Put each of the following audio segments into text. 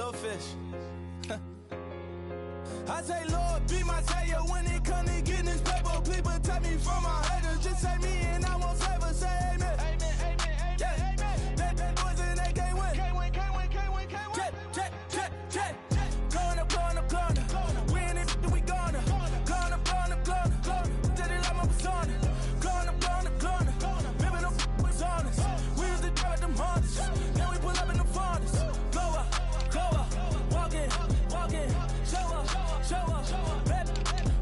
Little fish. I say, Lord, be my savior when it come to getting this paper. Please protect me from my haters. Just say me and I won't save her. Say amen. Amen, amen, amen, yeah. Amen. That boys and they can't win. Can't win, can't win, can't win, can't win. Check, check, check, check. Gonna, gonna, gonna. We in it, we gonna. Gonna, gonna, gonna. Tell it like my persona. Gonna, gonna, gonna. Remember the was honest. We used to drive them Hondas. Now we pull up in the Fondas. Go up, walk in, show up, baby,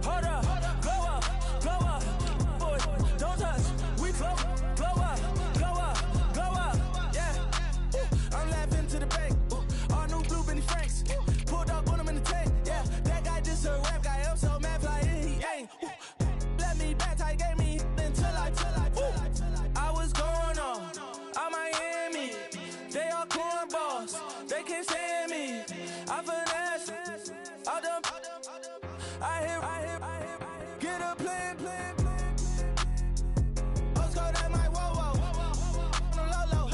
hold up, glow up, boy, don't touch, we glow up, yeah. I'm laughing to the bank, all new blue Benny Franks, pulled up on him in the tank, yeah. That guy just a rap guy, I'm so mad, fly in, he ain't. Let me back, I gave me until I was going on Miami. They all cornballs, they can't stand me. I finesse, all them. I hear, get a plan. Let's go that my whoa. Low.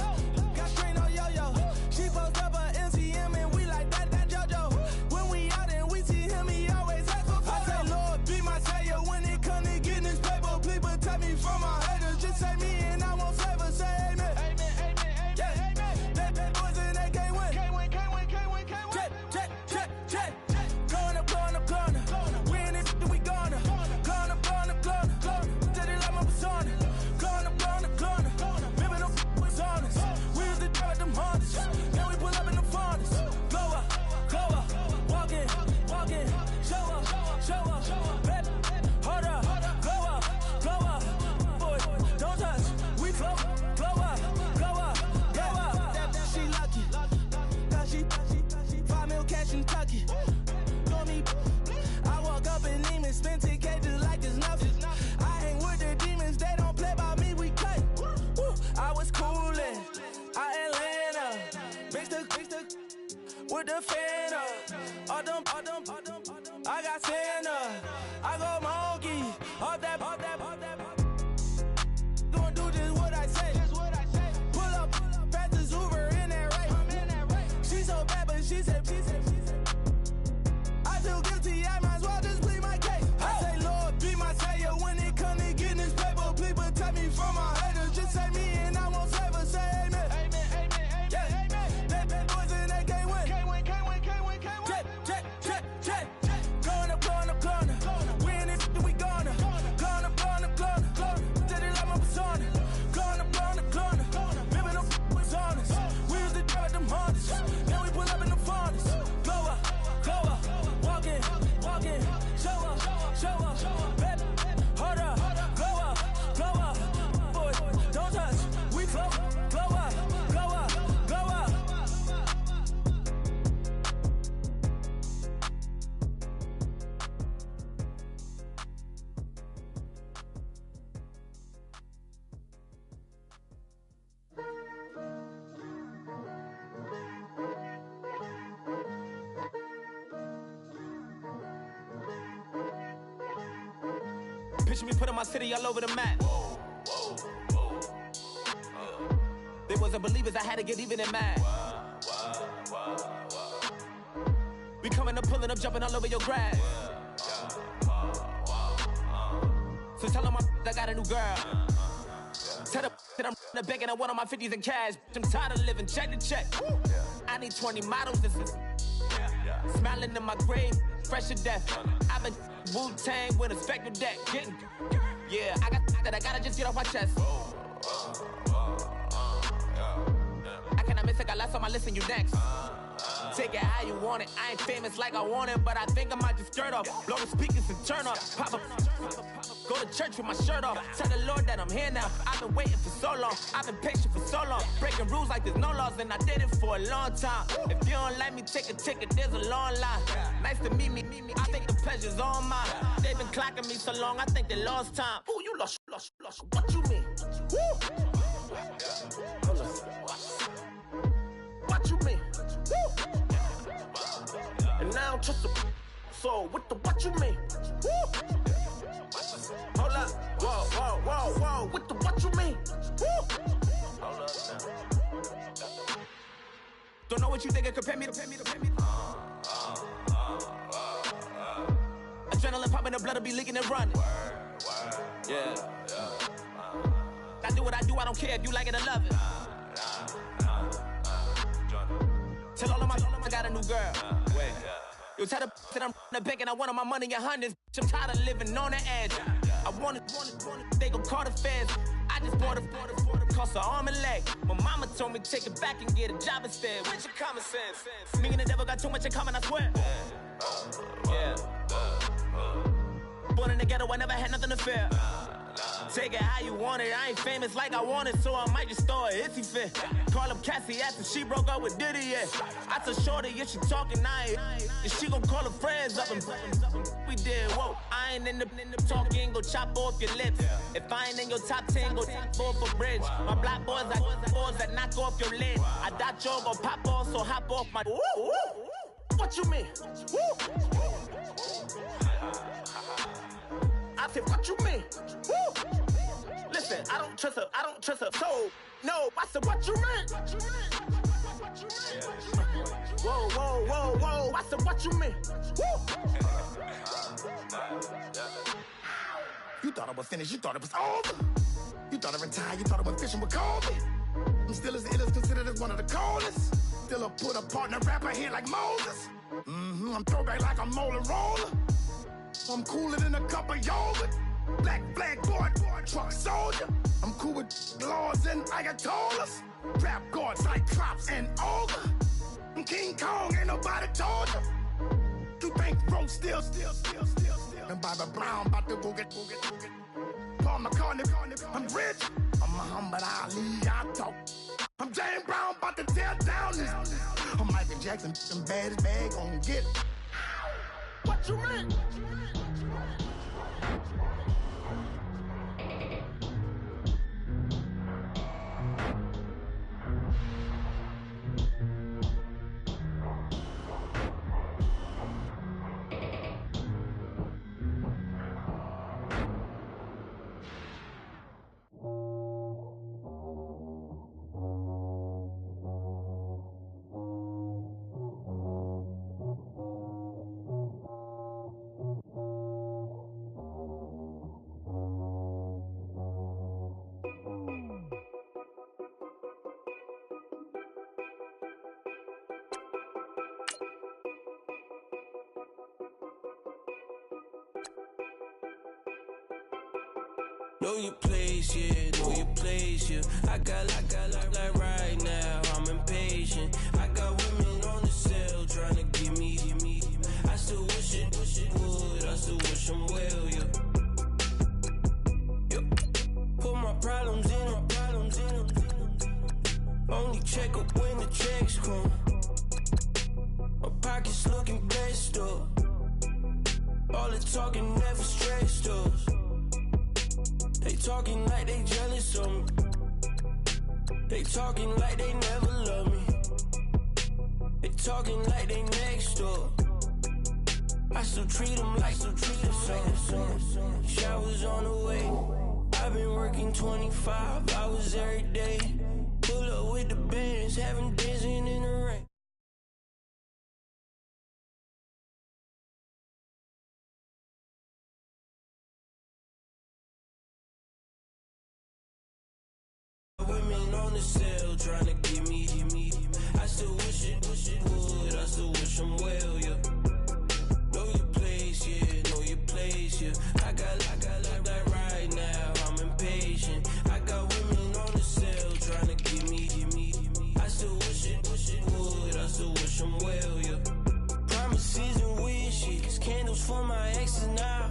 Got string on yo-yo. She post up her MCM and we like that JoJo. When we out and we see him, he always ask for photo. I say, Lord, be my savior when it come to getting this paper. Please protect me from my haters. Just say me and I won't save her. Say amen. Amen, amen, amen, yeah. Amen. That boys and they can't win. Can't win. Check. Gonna. We in it, we gonna. Gonna. Tell it like my persona. Gonna. Remember the was honest. We used to drive them Hondas. Now we pull up in the Fondas. Go up, walk in, show up, baby, hold up, glow up, boy, don't touch, we glow up, yeah. She lucky, cause she 5 mil cash in Kentucky. Know me, I walk up in Neiman, spend 10K just like it's nothing. I hang with the demons, they don't play by me, we cut. I was coolin', Atlanta, mixed the with the fan up. All them, I got Santa, I go monkey, all that. Don't do just what I say. Pull up, fastest Uber in that right. She so bad, but she said. I feel guilty, I might as well just plead my case. I say, Lord, be my savior when it come to getting this paper. Please protect me from my haters. Just say me and I won't save her. Say amen. Amen, amen, amen, yeah. Amen. That boys and they can't win. Can't win. Check. Gonna. We in it, we gonna. Gonna. Tell it like my persona. Gonna. Remember the was honest. We used to drive them Hondas. Now we pull up in the Fondas. Go up, walk in, show up, baby, hold up, glow up, boy, don't touch, we glow up. Picture me putting my city all over the map. They wasn't believers, I had to get even and mad. We coming up, pulling up, jumping all over your grass. So tell them I got a new girl. Tell them that I'm the bank and I want all my 50s in cash. I'm tired of living check to check. I need 20 models, this is smiling in my grave, fresh to death. I've been Wu-Tang with a spectral deck. Yeah, I gotta just get off my chest. I cannot miss it, got last on my list and you next. Take it how you want it, I ain't famous like I want it, but I think I might just skirt off. Blow the speakers and turn up, pop up. Go to church with my shirt off. Tell the Lord that I'm here now. I've been waiting for so long. I've been patient for so long. Breaking rules like there's no laws, and I did it for a long time. If you don't like me, take a ticket. There's a long line. Nice to meet me. I think the pleasure's all mine. They've been clocking me so long. I think they lost time. Ooh, you lost. What you mean? Woo. What you mean? Woo. And now trust the so what you mean? Woo. Hold up, whoa, what you mean? Woo. Hold up now. Don't know what you think, compare me to. Adrenaline popping, the blood will be leaking and running. Yeah. I do what I do, I don't care if you like it or love it. Tell all of my I got a new girl. Wait. You tell the that I'm the bank and I want all my money in hundreds. I'm tired of living on the edge. I want it, they gon' call the feds. I just bought a cost an arm and leg. My mama told me take it back and get a job instead. Where's your common sense? Me and the devil got too much in common, I swear. Yeah. Born in the ghetto, I never had nothing to fear. Take it how you want it, I ain't famous like I want it, so I might just throw it if he fit. Call up Cassie after she broke up with Diddy, yeah. I told Shorty, if she talking, and she gon' call her friends up and we did, whoa. I ain't in the talking, go chop off your lips. If I ain't in your top 10, go top 4 for bridge. My black boys like boys that knock off your lid. I thought y'all gon' pop off, so hop off my. What you mean? I said, what you mean? Woo! Listen, I don't trust her, so, no, I said, what you mean? Whoa, I said, what you mean? Woo! You thought I was finished, you thought it was over. You thought I retired, you thought I was fishing with Kobe. I'm still as ill as considered as one of the coldest. Still a put a partner rapper here like Moses. I'm throwback like a molar roller. I'm cooler than a cup of yogurt. Black flag boy, truck soldier. I'm cool with laws and Ayatollahs. Rap god, Cyclops and Ogre. I'm King Kong, ain't nobody told you. You think Rome still. And Bobby Brown about to go get. Paul McCartney, I'm rich. I'm Muhammad Ali, I talk. I'm James Brown, about to tear down this. I'm Michael Jackson, them bad as bad, gon' get it. What you mean? Know your place, yeah, know your place, yeah. I got like right now, I'm impatient. I got women on the cell trying to give me. I still wish it would, I still wish them well, yeah. Put my problems in them. Only check up when the checks come. My pockets looking blessed up. All the talking never stressed us. They talking like they jealous of me. They talking like they never love me. They talking like they next door. I still treat them like so. Showers on the way. I've been working 25 hours every day. Pull up with the bands, having dancing in the rain. Women on the cell trying to give me. I still wish it would, I still wish them well, yeah. Know your place, yeah, know your place, yeah. I got like right now, I'm impatient. I got women on the cell trying to give me. I still wish it would, I still wish them well, yeah. Promises and wishes, candles for my exes now.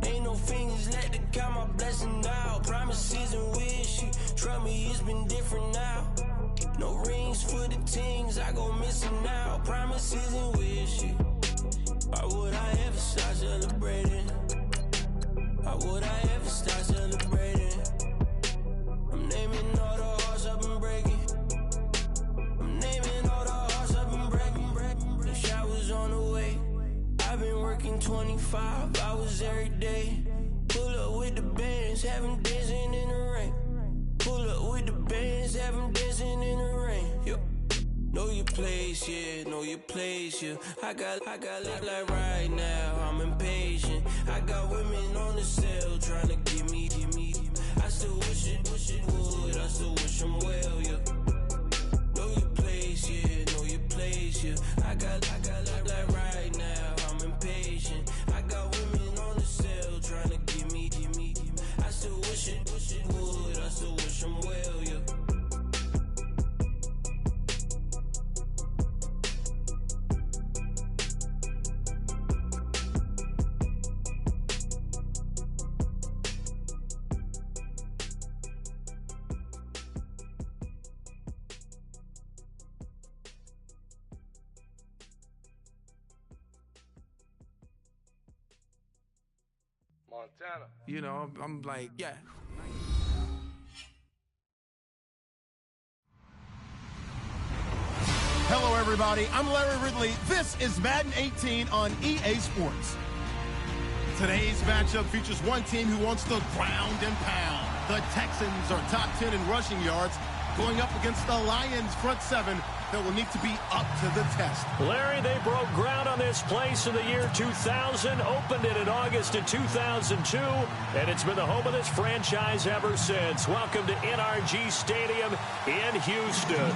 Ain't no fingers left to count my blessing now. Promises and wishes, trust me, it's been different now. No rings for the things, I gon' miss them now. Promises and wishes, why would I ever start celebrating? Why would I ever start celebrating? I'm naming all the hearts I've been breaking. I'm naming all the hearts I've been breaking. The showers on the way. I've been working 25 hours every day. Pull up with the bands, have them dancing in the rain. Pull up with the bands, have them dancing in the rain. Yo. Know your place, yeah, know your place, yeah. I got like right now, I'm impatient. I got women on the cell trying to give me. I still wish it would, I still wish them well, yeah. Know your place, yeah, know your place, yeah. I got like right now, I'm impatient. I got women on the cell trying to give me. I still wish it would, I still wish them well, yeah. Montana. You know, I'm like, yeah. Hello, everybody. I'm Larry Ridley. This is Madden 18 on EA Sports. Today's matchup features one team who wants the ground and pound. The Texans are top 10 in rushing yards, going up against the Lions front seven that will need to be up to the test. Larry, they broke ground on this place in the year 2000, opened it in August of 2002, and it's been the home of this franchise ever since. Welcome to NRG Stadium in Houston.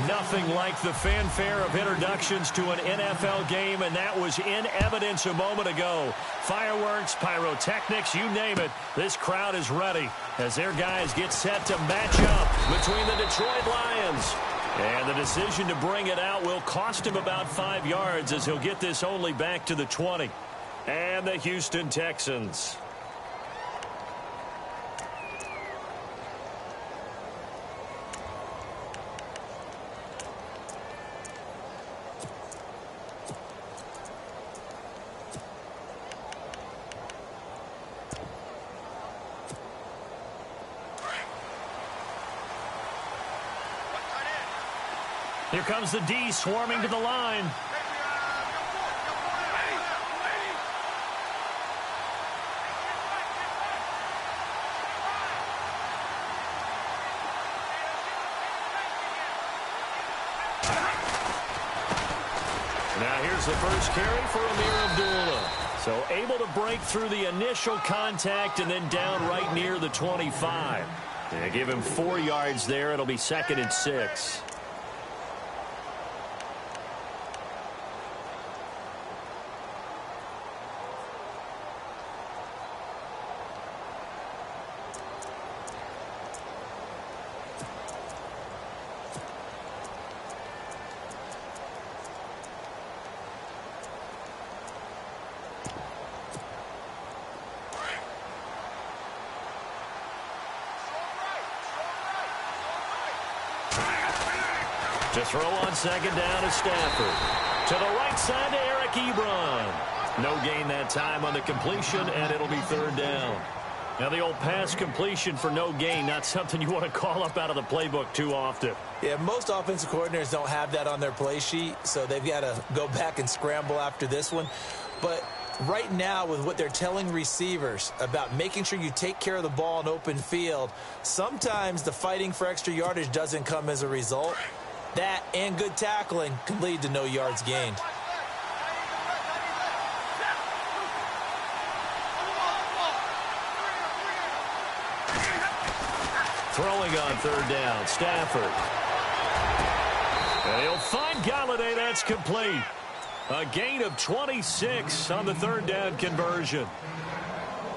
Nothing like the fanfare of introductions to an NFL game, and that was in evidence a moment ago. Fireworks, pyrotechnics, you name it. This crowd is ready as their guys get set to match up between the Detroit Lions. And the decision to bring it out will cost him about 5 yards as he'll get this only back to the 20. And the Houston Texans. Here comes the D swarming to the line. Now here's the first carry for Amir Abdullah. So able to break through the initial contact and then down right near the 25. They give him 4 yards there. It'll be 2nd and 6. To throw on 2nd down to Stafford. To the right side to Eric Ebron. No gain that time on the completion, and it'll be 3rd down. Now the old pass completion for no gain, not something you want to call up out of the playbook too often. Yeah, most offensive coordinators don't have that on their play sheet, so they've got to go back and scramble after this one. But right now, with what they're telling receivers about making sure you take care of the ball in open field, sometimes the fighting for extra yardage doesn't come as a result. That and good tackling can lead to no yards gained. Throwing on 3rd down, Stafford. And he'll find Galladay. That's complete. A gain of 26 on the 3rd down conversion.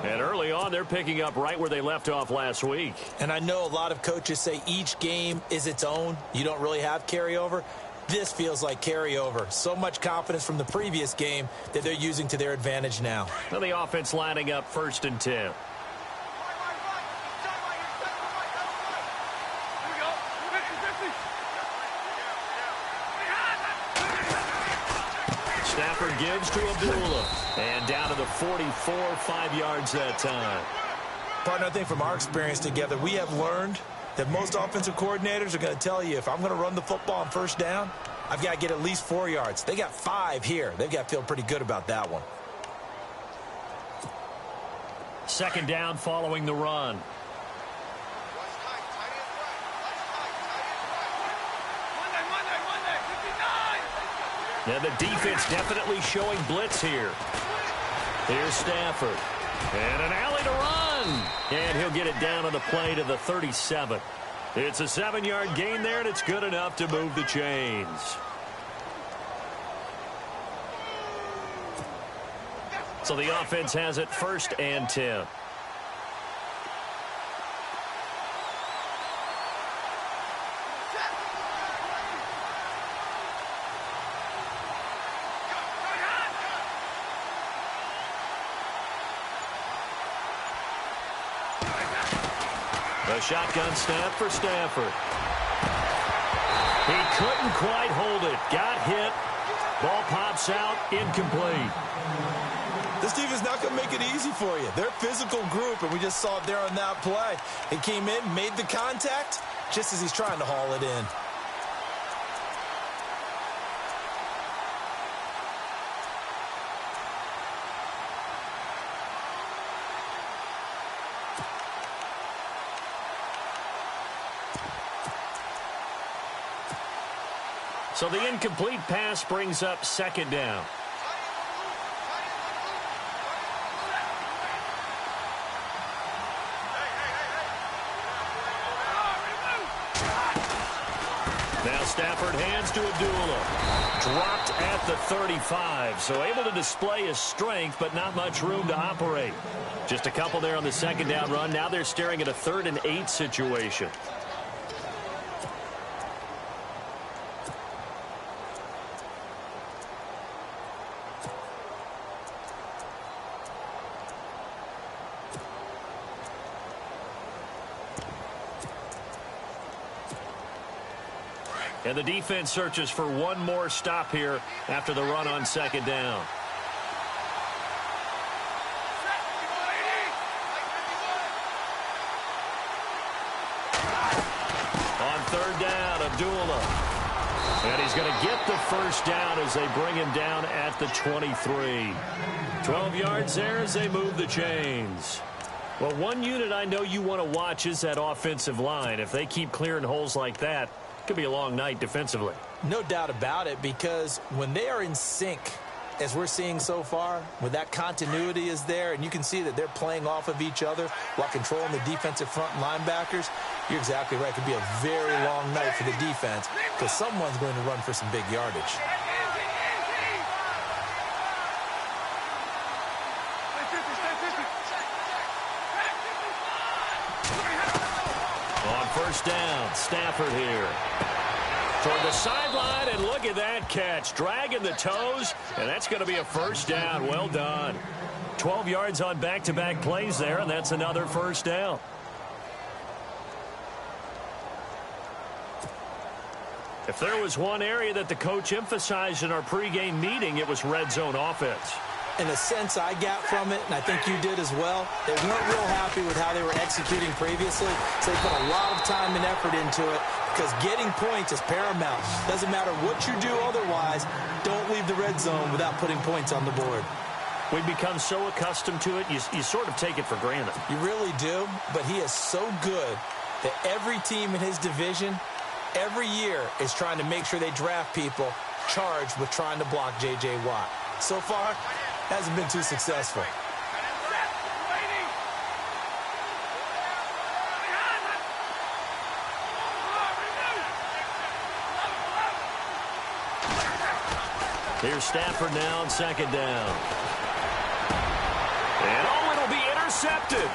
And early on, they're picking up right where they left off last week. And I know a lot of coaches say each game is its own. You don't really have carryover. This feels like carryover. So much confidence from the previous game that they're using to their advantage now. And the offense lining up 1st and 10. Stafford gives to Abdullah. And down to the 44, 5 yards that time. Partner, I think from our experience together, we have learned that most offensive coordinators are going to tell you, if I'm going to run the football on 1st down, I've got to get at least 4 yards. They got 5 here. They've got to feel pretty good about that one. 2nd down following the run. And the defense definitely showing blitz here. Here's Stafford. And an alley to run. And he'll get it down on the play to the 37. It's a 7-yard gain there, and it's good enough to move the chains. So the offense has it 1st and 10. A shotgun snap for Stafford. He couldn't quite hold it. Got hit. Ball pops out. Incomplete. This team is not going to make it easy for you. They're a physical group, and we just saw it there on that play. He came in, made the contact, just as he's trying to haul it in. So the incomplete pass brings up 2nd down. Now Stafford hands to Abdullah. Dropped at the 35, so able to display his strength, but not much room to operate. Just a couple there on the 2nd down run. Now they're staring at a 3rd and 8 situation. And the defense searches for one more stop here after the run on 2nd down. On 3rd down, Abdullah. And he's going to get the 1st down as they bring him down at the 23. 12 yards there as they move the chains. Well, one unit I know you want to watch is that offensive line. If they keep clearing holes like that, could be a long night defensively. No doubt about it, because when they are in sync, as we're seeing so far, when that continuity is there, and you can see that they're playing off of each other while controlling the defensive front linebackers, you're exactly right. It could be a very long night for the defense because someone's going to run for some big yardage. On 1st down, Stafford here. Toward the sideline, and look at that catch. Dragging the toes, and that's going to be a 1st down. Well done. 12 yards on back-to-back plays there, and that's another 1st down. If there was one area that the coach emphasized in our pregame meeting, it was red zone offense. In a sense I got from it, and I think you did as well, they weren't real happy with how they were executing previously, so they put a lot of time and effort into it because getting points is paramount. Doesn't matter what you do otherwise, don't leave the red zone without putting points on the board. We've become so accustomed to it, you sort of take it for granted. You really do, but he is so good that every team in his division, every year, is trying to make sure they draft people charged with trying to block J.J. Watt. So far, hasn't been too successful. Here's Stafford now on 2nd down. And it'll be intercepted.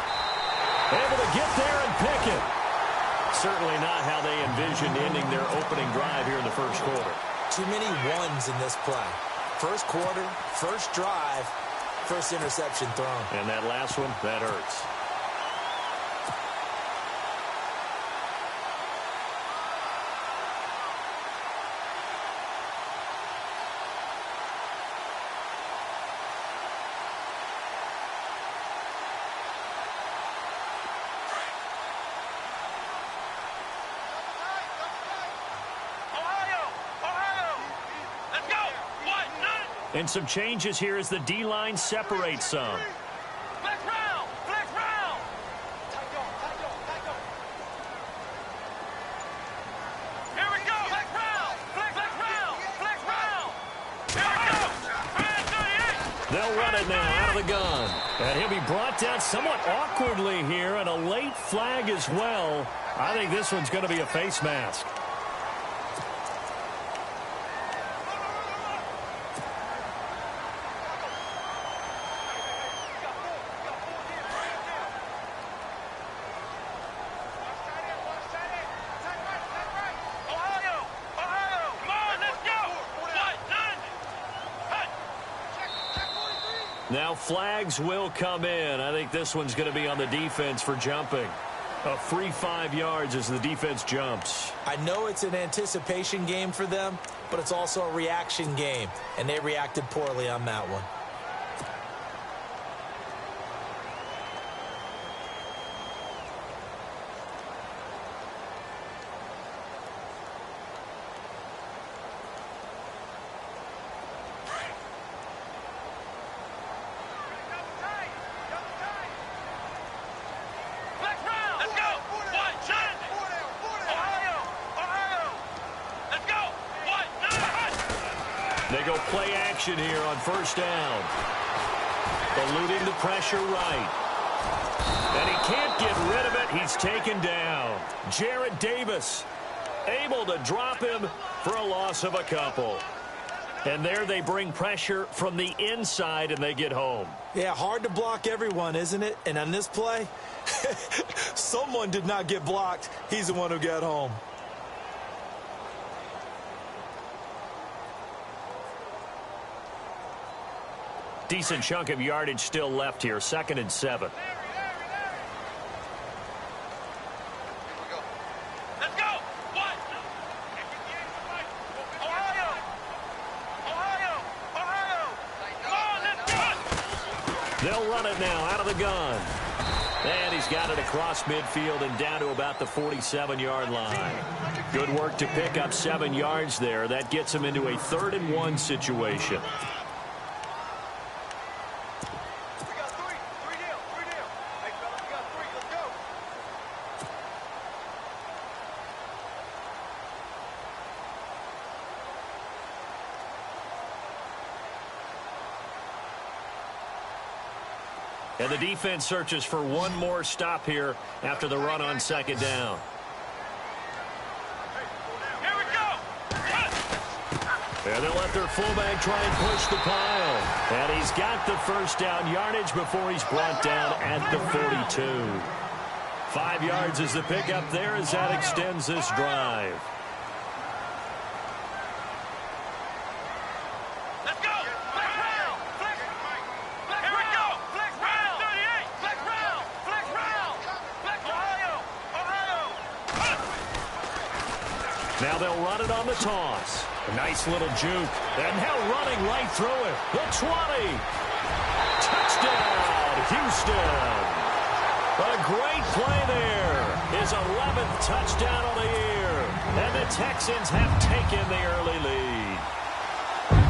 Able to get there and pick it. Certainly not how they envisioned ending their opening drive here in the 1st quarter. Too many ones in this play. 1st quarter, 1st drive, 1st interception thrown. And that last one, that hurts. And some changes here as the D-line separates some. Flex round! Flex round! Here we go! Flex round! Flex round! Flex round! They'll run it now out of the gun. And he'll be brought down somewhat awkwardly here, and a late flag as well. I think this one's going to be a face mask. Now flags will come in. I think this one's going to be on the defense for jumping. A free 5 yards as the defense jumps. I know it's an anticipation game for them, but it's also a reaction game, and they reacted poorly on that one. They go play action here on first down. Eluding the pressure right. And he can't get rid of it. He's taken down. Jarrett Davis able to drop him for a loss of a couple. And there they bring pressure from the inside and they get home. Yeah, hard to block everyone, isn't it? And on this play, someone did not get blocked. He's the one who got home. Decent chunk of yardage still left here. 2nd and 7. Let's go. What? Ohio. Come on, let's go. They'll run it now out of the gun. And he's got it across midfield and down to about the 47-yard line. Good work to pick up 7 yards there. That gets him into a 3rd and 1 situation. And the defense searches for one more stop here after the run on 2nd down. Here we go. And they'll let their fullback try and push the pile. And he's got the first down yardage before he's brought down at the 42. 5 yards is the pickup there as that extends this drive. Now they'll run it on the toss. A nice little juke. And now running right through it. The 20. Touchdown, Houston. A great play there. His 11th touchdown of the year. And the Texans have taken the early lead.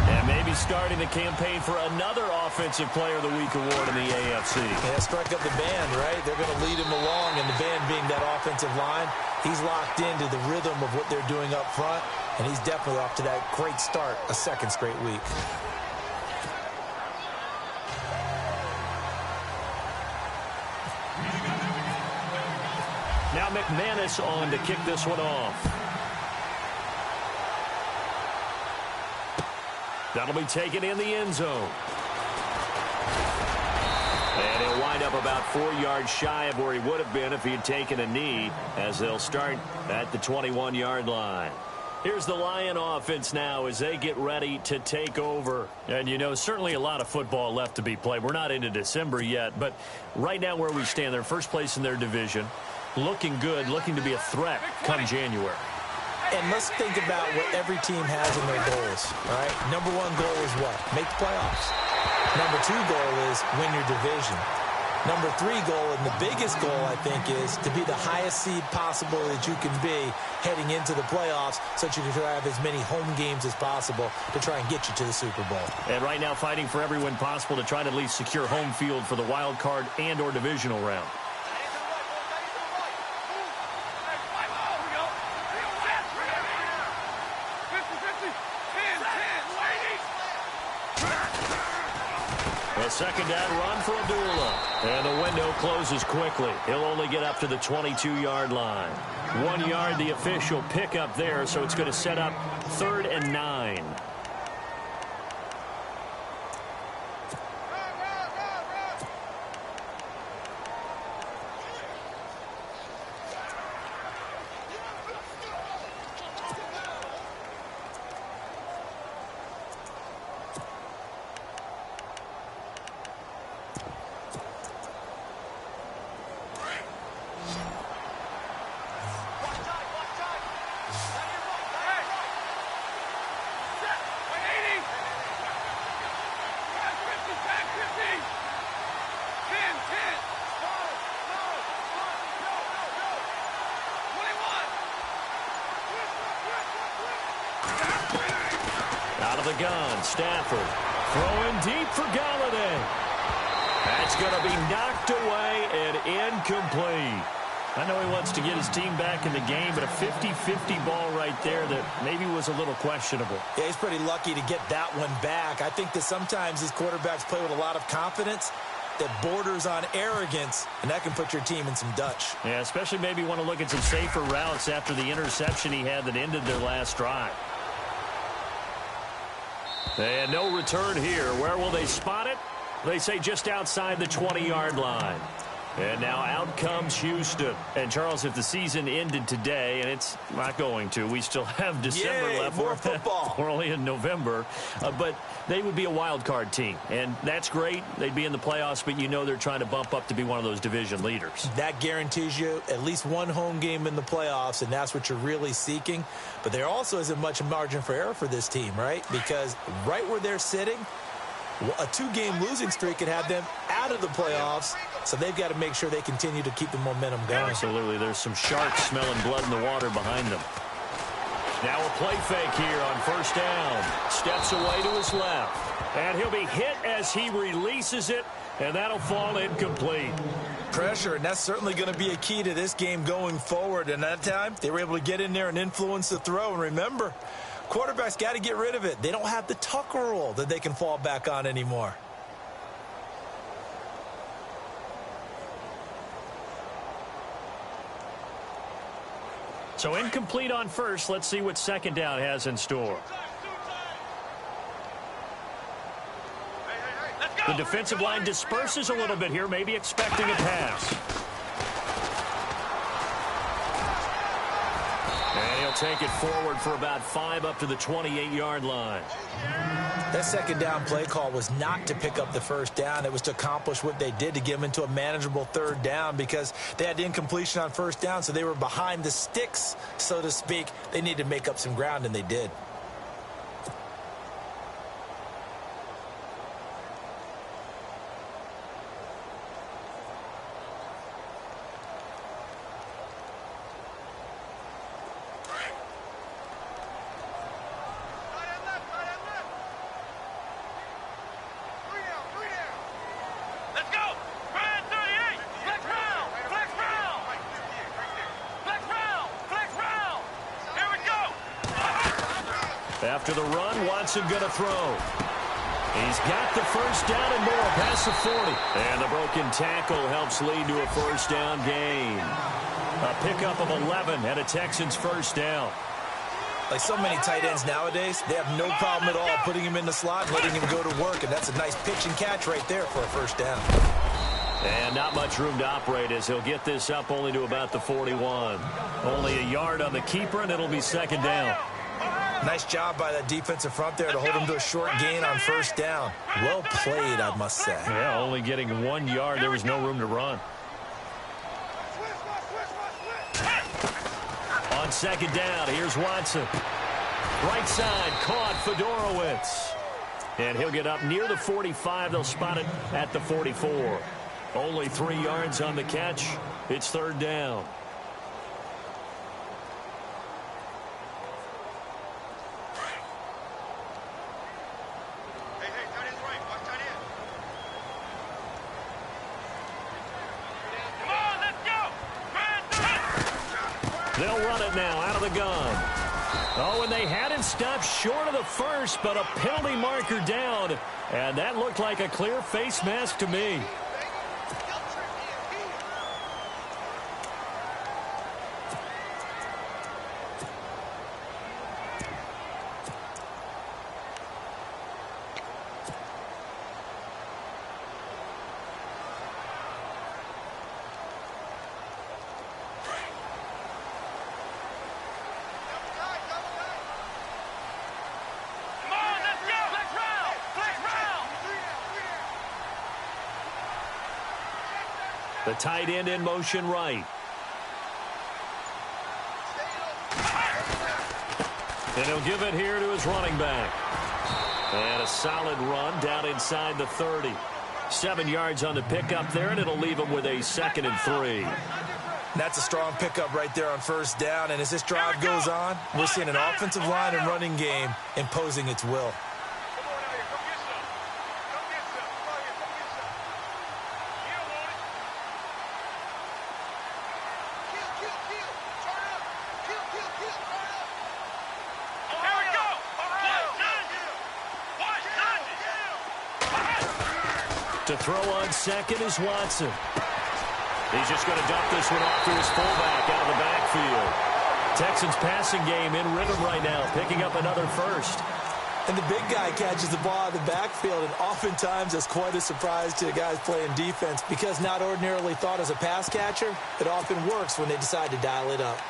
And maybe starting the campaign for another Offensive Player of the Week award in the AFC. Yeah, strike up the band, right? They're going to lead him along, and the band being that offensive line, he's locked into the rhythm of what they're doing up front, and he's definitely off to that great start, a 2nd straight week. Now McManus on to kick this one off. That'll be taken in the end zone. And he'll wind up about 4 yards shy of where he would have been if he had taken a knee, as they'll start at the 21-yard line. Here's the Lion offense now as they get ready to take over. And, you know, certainly a lot of football left to be played. We're not into December yet, but right now where we stand, they're first place in their division, looking good, looking to be a threat come January. And let's think about what every team has in their goals, all right? Number 1 goal is what? Make the playoffs. Number 2 goal is win your division. Number 3 goal, and the biggest goal, I think, is to be the highest seed possible that you can be heading into the playoffs so that you can try to have as many home games as possible to try and get you to the Super Bowl. And right now fighting for every win possible to try to at least secure home field for the wild card and or divisional round. second down run for Abdullah. And the window closes quickly. He'll only get up to the 22-yard line. 1 yard, the official pickup there, so it's going to set up 3rd and 9. Out of the gun, Stafford throwing deep for Galladay. That's going to be knocked away and incomplete. I know he wants to get his team back in the game, but a 50-50 ball right there that maybe was a little questionable. Yeah, he's pretty lucky to get that one back. I think that sometimes these quarterbacks play with a lot of confidence that borders on arrogance, and that can put your team in some Dutch. Yeah, especially maybe want to look at some safer routes after the interception he had that ended their last drive. And no return here. Where will they spot it? They say just outside the 20-yard line. And now out comes Houston. And, Charles, if the season ended today, and it's not going to, we still have December left. More football. We're only in November. But they would be a wild card team. And that's great. They'd be in the playoffs, but you know they're trying to bump up to be one of those division leaders. That guarantees you at least one home game in the playoffs, and that's what you're really seeking. But there also isn't much margin for error for this team, right? Because right where they're sitting, a 2-game losing streak could have them out of the playoffs, so they've got to make sure they continue to keep the momentum going. Absolutely. There's some sharks smelling blood in the water behind them. Now a play fake here on first down. Steps away to his left. And he'll be hit as he releases it, and that'll fall incomplete. Pressure, and that's certainly going to be a key to this game going forward. And that time, they were able to get in there and influence the throw. And remember, quarterbacks got to get rid of it. They don't have the Tucker rule that they can fall back on anymore. So incomplete on first. Let's see what second down has in store. The defensive line disperses a little bit here, maybe expecting a pass. And he'll take it forward for about 5 up to the 28-yard line. That second down play call was not to pick up the first down. It was to accomplish what they did, to get them into a manageable third down, because they had incompletion on first down, so they were behind the sticks, so to speak. They needed to make up some ground, and they did. After the run, Watson going to throw. He's got the first down and more past the 40. And the broken tackle helps lead to a first down gain. A pickup of 11 and a Texans first down. Like so many tight ends nowadays, they have no problem at all putting him in the slot and letting him go to work. And that's a nice pitch and catch right there for a first down. And not much room to operate as he'll get this up only to about the 41. Only a yard on the keeper, and it'll be second down. Nice job by that defensive front there to hold him to a short gain on first down. Well played, I must say. Yeah, only getting 1 yard. There was no room to run. On second down, here's Watson. Right side, caught Fedorowicz. And he'll get up near the 45. They'll spot it at the 44. Only 3 yards on the catch. It's third down. They'll run it now out of the gun. Oh, and they had it stopped short of the first, but a penalty marker down. And that looked like a clear face mask to me. The tight end in motion right. And he'll give it here to his running back. And a solid run down inside the 30. 7 yards on the pickup there, and it'll leave him with a 2nd and 3. That's a strong pickup right there on first down. And as this drive goes on, we're seeing an offensive line and running game imposing its will. To throw on second is Watson. He's just going to dump this one off to his fullback out of the backfield. Texans passing game in rhythm right now, picking up another first. And the big guy catches the ball out of the backfield, and oftentimes that's quite a surprise to the guys playing defense because not ordinarily thought as a pass catcher, it often works when they decide to dial it up.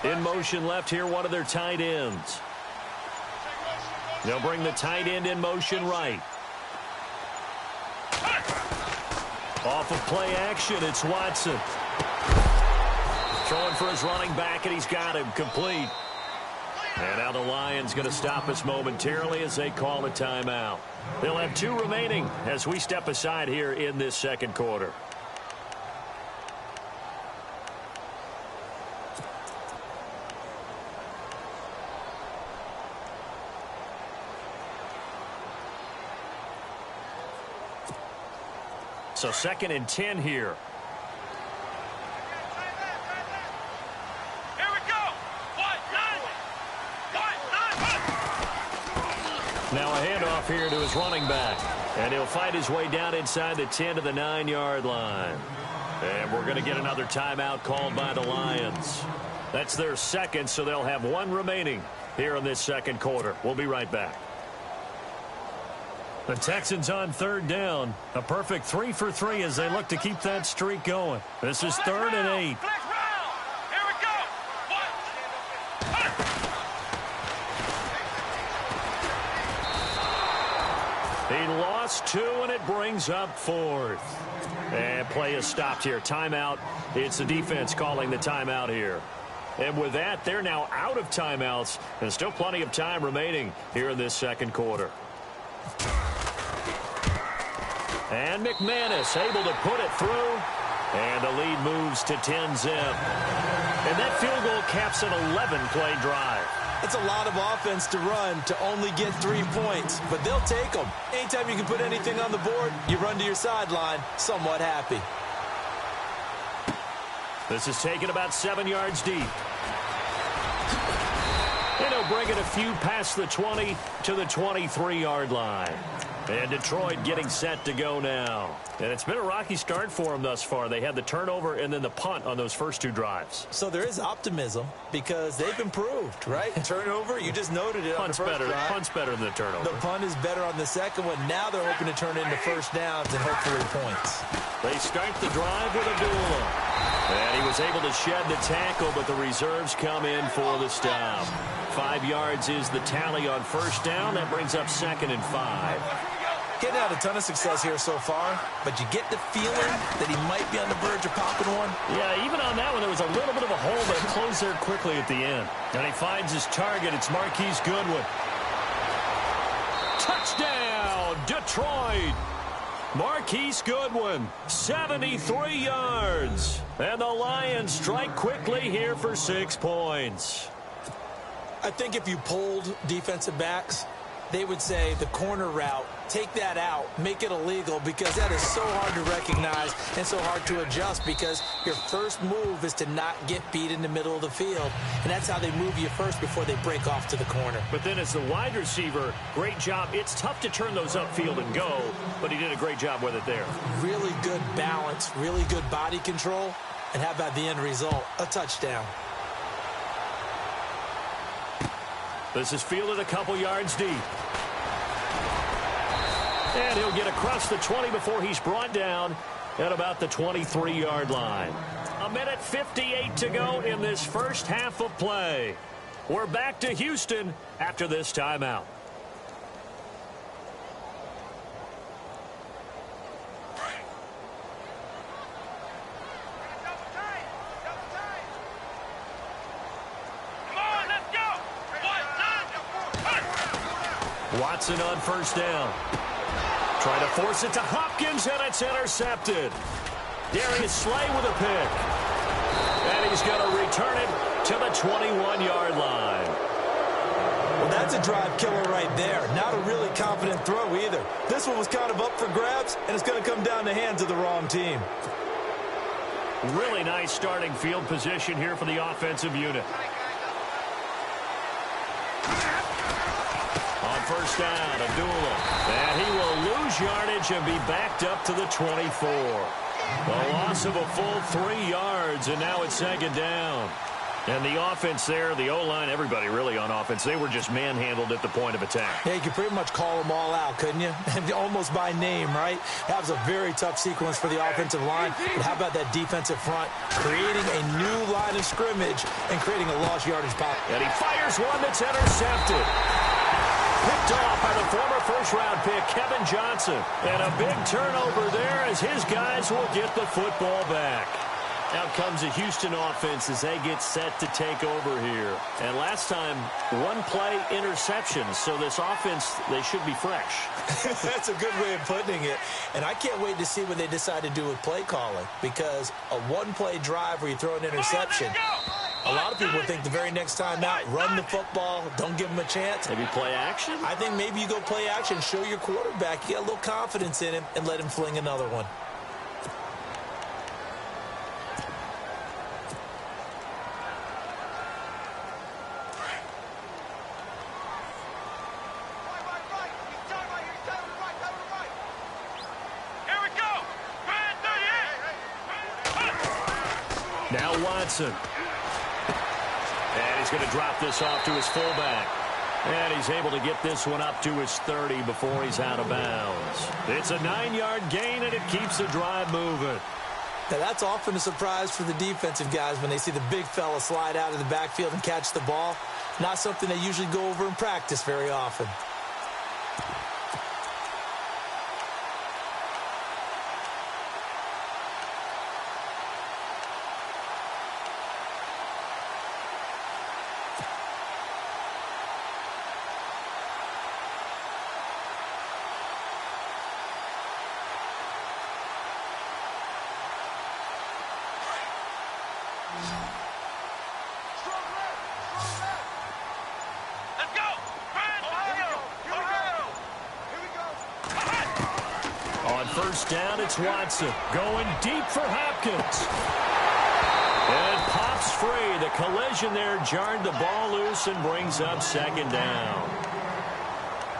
In motion left here, one of their tight ends. They'll bring the tight end in motion right. Off of play action, it's Watson. Throwing for his running back, and he's got him complete. And now the Lions going to stop us momentarily as they call a timeout. They'll have 2 remaining as we step aside here in this second quarter. So 2nd and 10 here. Here we go. Now a handoff here to his running back. And he'll fight his way down inside the 10 to the 9-yard line. And we're going to get another timeout called by the Lions. That's their 2nd, so they'll have 1 remaining here in this second quarter. We'll be right back. The Texans on 3rd down. A perfect 3 for 3 as they look to keep that streak going. This is 3rd and 8. Here we go. He lost 2, and it brings up 4th. And play is stopped here. Timeout. It's the defense calling the timeout here. And with that, they're now out of timeouts. And still plenty of time remaining here in this second quarter. And McManus able to put it through. And the lead moves to 10-zip. And that field goal caps an 11-play drive. It's a lot of offense to run to only get 3 points, but they'll take them. Anytime you can put anything on the board, you run to your sideline somewhat happy. This is taken about 7 yards deep. And he'll bring it a few past the 20 to the 23-yard line. And Detroit getting set to go now. And it's been a rocky start for them thus far. They had the turnover and then the punt on those first 2 drives. So there is optimism because they've improved, right? Turnover, you just noted it on the first drive. Punt's better than the turnover. The punt is better on the second one. Now they're hoping to turn into first downs and hopefully points. They start the drive with Abdullah. And he was able to shed the tackle, but the reserves come in for the stop. 5 yards is the tally on first down. That brings up 2nd and 5. Getting out a ton of success here so far, but you get the feeling that he might be on the verge of popping one. Yeah, even on that one, there was a little bit of a hole, but it closed there quickly at the end. And he finds his target. It's Marquise Goodwin. Touchdown, Detroit! Marquise Goodwin, 73 yards. And the Lions strike quickly here for 6 points. I think if you polled defensive backs, they would say the corner route, take that out, make it illegal, because that is so hard to recognize and so hard to adjust, because your first move is to not get beat in the middle of the field. And that's how they move you first before they break off to the corner. But then as the wide receiver, great job. It's tough to turn those upfield and go, but he did a great job with it there. Really good balance, really good body control. And how about the end result? A touchdown. This is fielded a couple yards deep. And he'll get across the 20 before he's brought down at about the 23-yard line. 1:58 to go in this first half of play. We're back to Houston after this timeout. Watson on first down. Trying to force it to Hopkins, and it's intercepted. Darius Slay with a pick. And he's going to return it to the 21-yard line. Well, that's a drive killer right there. Not a really confident throw either. This one was kind of up for grabs, and it's going to come down the hands of the wrong team. Really nice starting field position here for the offensive unit. On first down, Abdullah. And he will lose yardage and be backed up to the 24. A loss of a full 3 yards, and now it's second down. And the offense there, the O-line, everybody really on offense, they were just manhandled at the point of attack. Yeah, you could pretty much call them all out, couldn't you? Almost by name, right? That was a very tough sequence for the offensive line. But how about that defensive front creating a new line of scrimmage and creating a lost yardage pop? And he fires one that's intercepted. Picked off by the former first-round pick, Kevin Johnson. And a big turnover there as his guys will get the football back. Out comes the Houston offense as they get set to take over here. And last time, one-play interception. So this offense, they should be fresh. That's a good way of putting it. And I can't wait to see what they decide to do with play calling. Because a one-play drive where you throw an interception, a lot of people think the very next time out, run the football, don't give them a chance. Maybe play action? I think maybe you go play action, show your quarterback, you got a little confidence in him, and let him fling another one. Now Watson. And he's going to drop this off to his fullback. And he's able to get this one up to his 30 before he's out of bounds. It's a 9-yard gain, and it keeps the drive moving. Now, that's often a surprise for the defensive guys when they see the big fella slide out of the backfield and catch the ball. Not something they usually go over in practice very often. First down, it's Watson going deep for Hopkins. And pops free. The collision there jarred the ball loose and brings up second down.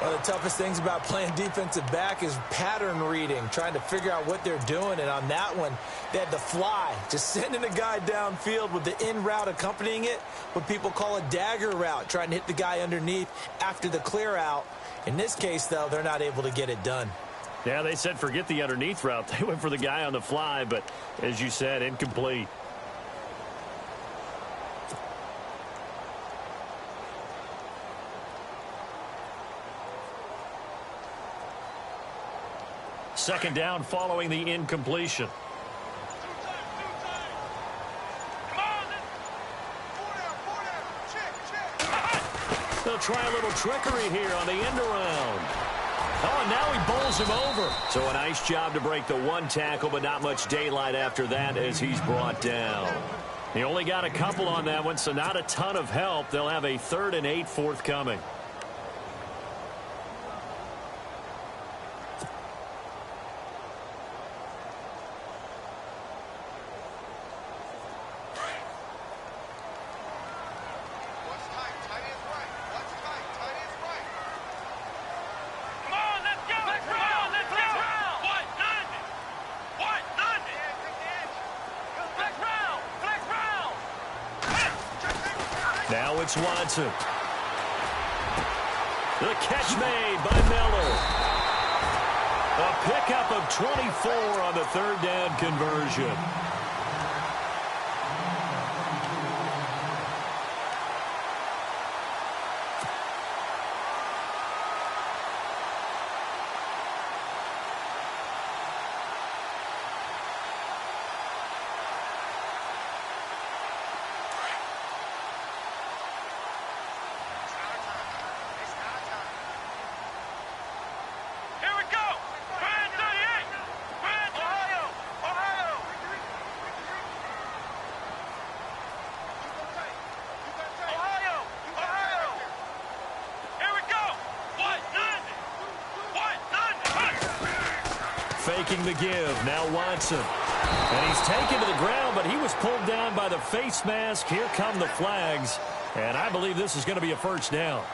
One of the toughest things about playing defensive back is pattern reading, trying to figure out what they're doing. And on that one, they had to fly, just sending a guy downfield with the in route accompanying it, what people call a dagger route, trying to hit the guy underneath after the clear out. In this case, though, they're not able to get it done. Yeah, they said forget the underneath route. They went for the guy on the fly, but as you said, incomplete. Second down following the incompletion. They'll try a little trickery here on the end around. Oh, and now he bowls him over. So a nice job to break the one tackle, but not much daylight after that as he's brought down. He only got a couple on that one, so not a ton of help. They'll have a 3rd and 8 forthcoming. Now it's Watson. The catch made by Miller. A pickup of 24 on the 3rd down conversion. Faking the give. Now Watson. And he's taken to the ground, but he was pulled down by the face mask. Here come the flags. And I believe this is going to be a first down.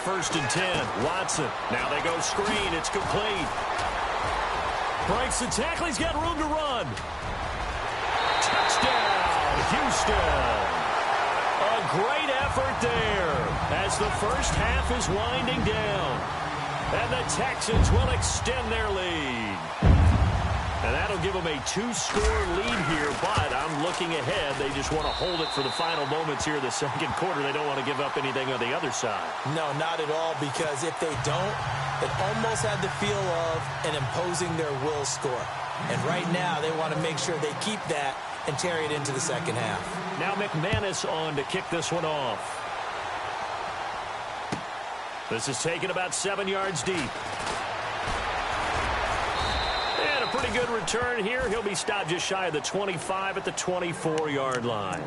First and 10. Watson. Now they go screen. It's complete. Breaks the tackle. He's got room to run. Touchdown, Houston. A great effort there as the first half is winding down. And the Texans will extend their lead. And that'll give them a 2-score lead here, but I'm looking ahead. They just want to hold it for the final moments here in the second quarter. They don't want to give up anything on the other side. No, not at all, because if they don't, it almost had the feel of an imposing their will score. And right now, they want to make sure they keep that and carry it into the second half. Now McManus on to kick this one off. This is taken about 7 yards deep. Pretty good return here. He'll be stopped just shy of the 25 at the 24-yard line.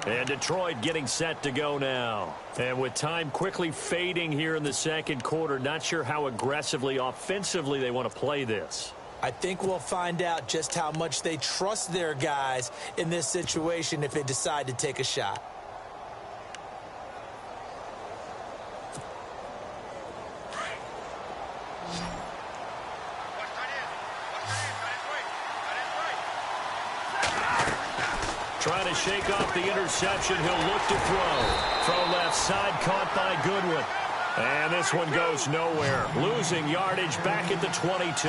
And Detroit getting set to go now. And with time quickly fading here in the second quarter, not sure how aggressively, offensively they want to play this. I think we'll find out just how much they trust their guys in this situation if they decide to take a shot. Trying to shake off the interception. He'll look to throw. Throw left side, caught by Goodwin. And this one goes nowhere. Losing yardage back at the 22.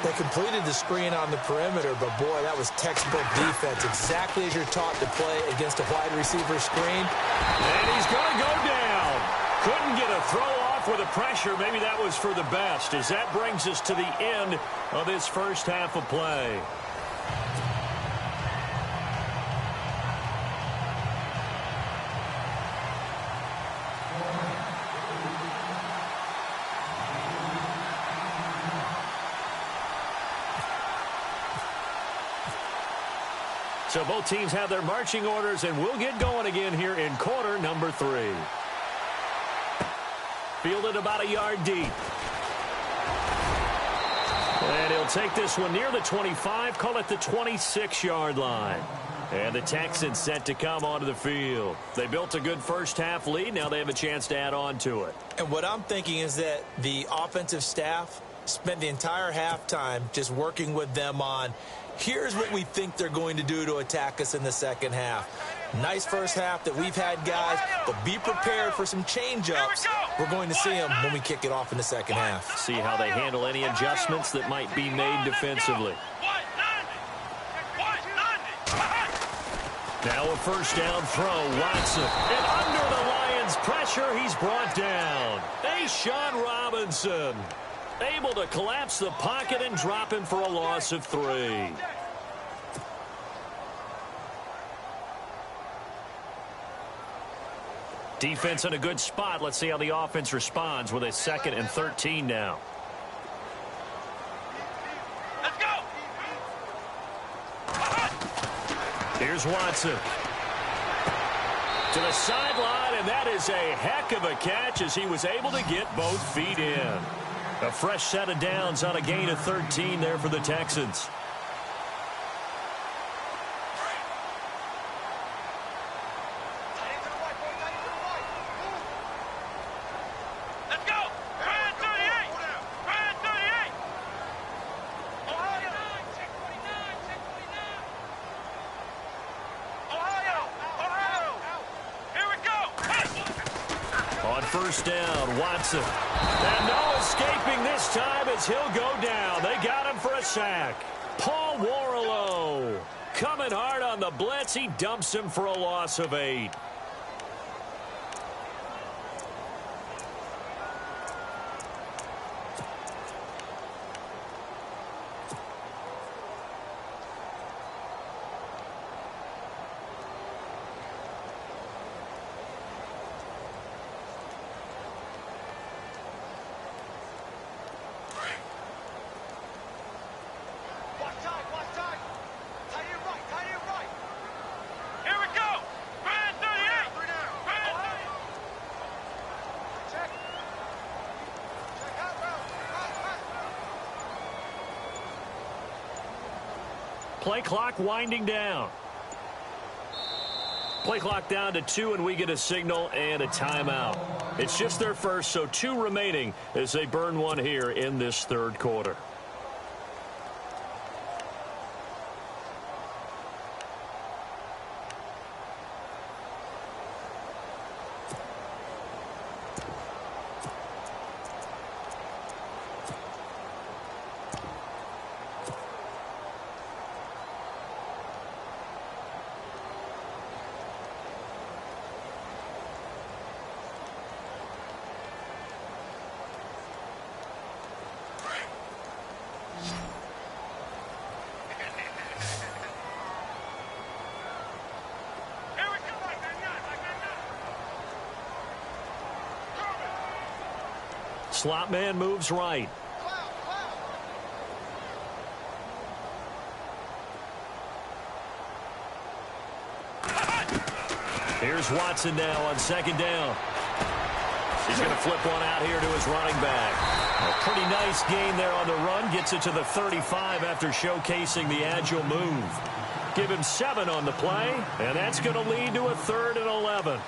They completed the screen on the perimeter, but boy, that was textbook defense. Exactly as you're taught to play against a wide receiver screen. And he's going to go down. Couldn't get a throw off with the pressure. Maybe that was for the best, as that brings us to the end of this first half of play. So both teams have their marching orders, and we'll get going again here in quarter number 3. Fielded about a yard deep. And he'll take this one near the 25, call it the 26-yard line. And the Texans set to come onto the field. They built a good first half lead. Now they have a chance to add on to it. And what I'm thinking is that the offensive staff spent the entire halftime just working with them on Here's what we think they're going to do to attack us in the second half. Nice first half that we've had, guys, but be prepared for some change-ups. We're going to see them when we kick it off in the second half. See how they handle any adjustments that might be made defensively. Now a first down throw, Watson. And under the Lions' pressure, he's brought down. Sean Robinson able to collapse the pocket and drop him for a loss of 3. Defense in a good spot. Let's see how the offense responds with a 2nd and 13 now. Let's go. Here's Watson. To the sideline, and that is a heck of a catch as he was able to get both feet in. A fresh set of downs on a gain of 13 there for the Texans. First down, Watson. And no escaping this time as he'll go down. They got him for a sack. Paul Warrilow coming hard on the blitz. He dumps him for a loss of 8. Play clock winding down. Play clock down to 2, and we get a signal and a timeout. It's just their first, so 2 remaining as they burn one here in this third quarter. Slot man moves right. Here's Watson now on 2nd down. He's going to flip one out here to his running back. A pretty nice gain there on the run. Gets it to the 35 after showcasing the agile move. Give him 7 on the play, and that's going to lead to a 3rd and 11.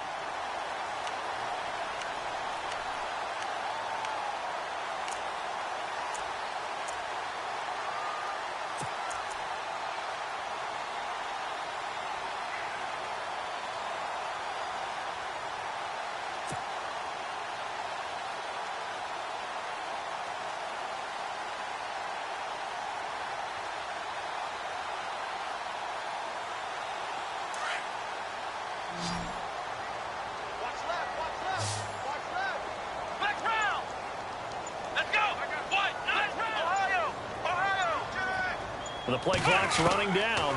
The play clock's running down.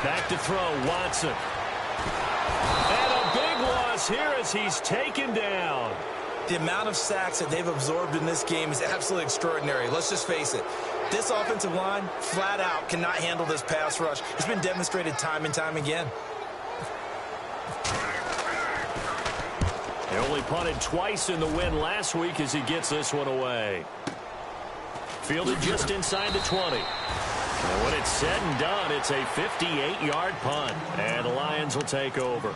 Back to throw, Watson. And a big loss here as he's taken down. The amount of sacks that they've absorbed in this game is absolutely extraordinary. Let's just face it. This offensive line, flat out, cannot handle this pass rush. It's been demonstrated time and time again. They only punted twice in the win last week as he gets this one away. Fielded just inside the 20. And when it's said and done, it's a 58-yard punt. And the Lions will take over.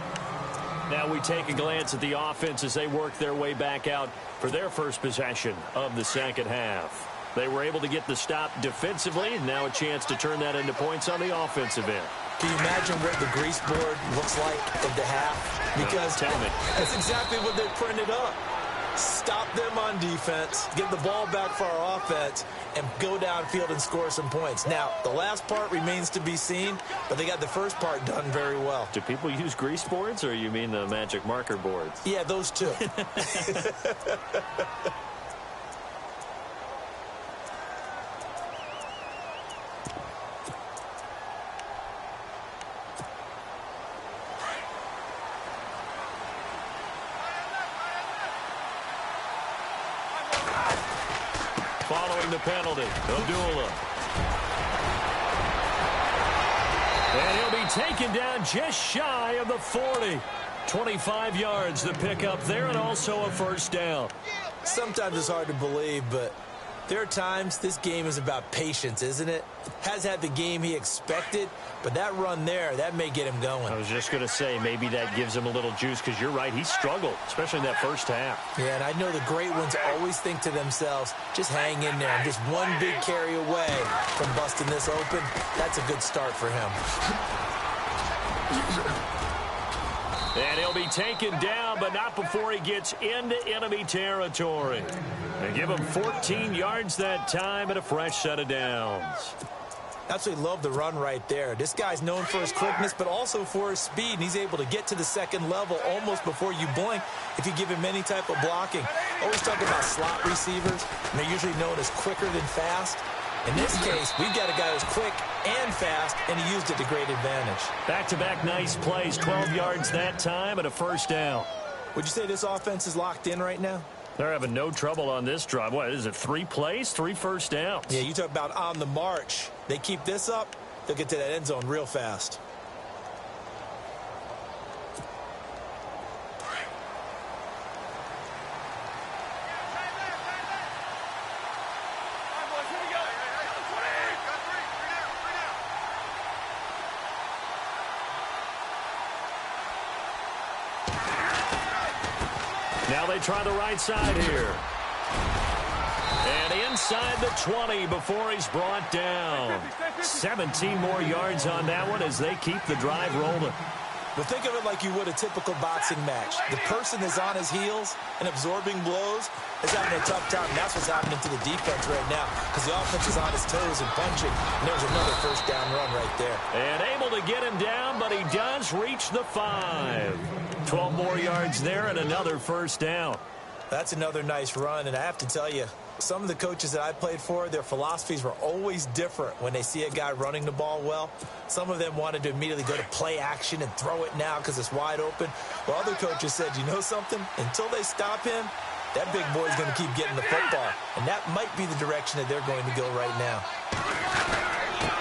Now we take a glance at the offense as they work their way back out for their first possession of the second half. They were able to get the stop defensively, and now a chance to turn that into points on the offensive end. Can you imagine what the grease board looks like at the half? Because tell me. That's exactly what they printed up. Stop them on defense, get the ball back for our offense, and go downfield and score some points. Now, the last part remains to be seen, but they got the first part done very well. Do people use grease boards, or you mean the magic marker boards? Yeah, those two. Following the penalty, Abdullah. And he'll be taken down just shy of the 40. 25 yards the pickup there, and also a first down. Sometimes it's hard to believe, but there are times this game is about patience, isn't it? Has had the game he expected, but that run there, that may get him going. I was just going to say, maybe that gives him a little juice, because you're right, he struggled, especially in that first half. Yeah, and I know the great ones always think to themselves, just hang in there. I'm just one big carry away from busting this open. That's a good start for him. And he'll be taken down, but not before he gets into enemy territory. And give him 14 yards that time and a fresh set of downs. Absolutely love the run right there. This guy's known for his quickness, but also for his speed. And he's able to get to the second level almost before you blink if you give him any type of blocking. Always talk about slot receivers, and they're usually known as quicker than fast. In this case, we've got a guy who's quick and fast, and he used it to great advantage. Back-to-back nice plays, 12 yards that time and a first down. Would you say this offense is locked in right now? They're having no trouble on this drive. What is it, 3 plays, 3 first downs? Yeah, you talk about on the march. They keep this up, they'll get to that end zone real fast. Now they try the right side here. And inside the 20 before he's brought down. 17 more yards on that one as they keep the drive rolling. Well, think of it like you would a typical boxing match. The person is on his heels and absorbing blows is having a tough time. And that's what's happening to the defense right now because the offense is on his toes and punching. And there's another first down run right there. And able to get him down, but he does reach the 5. 12 more yards there and another first down. That's another nice run, and I have to tell you, some of the coaches that I played for, their philosophies were always different when they see a guy running the ball well. Some of them wanted to immediately go to play action and throw it now because it's wide open. While other coaches said, you know something? Until they stop him, that big boy's going to keep getting the football. And that might be the direction that they're going to go right now.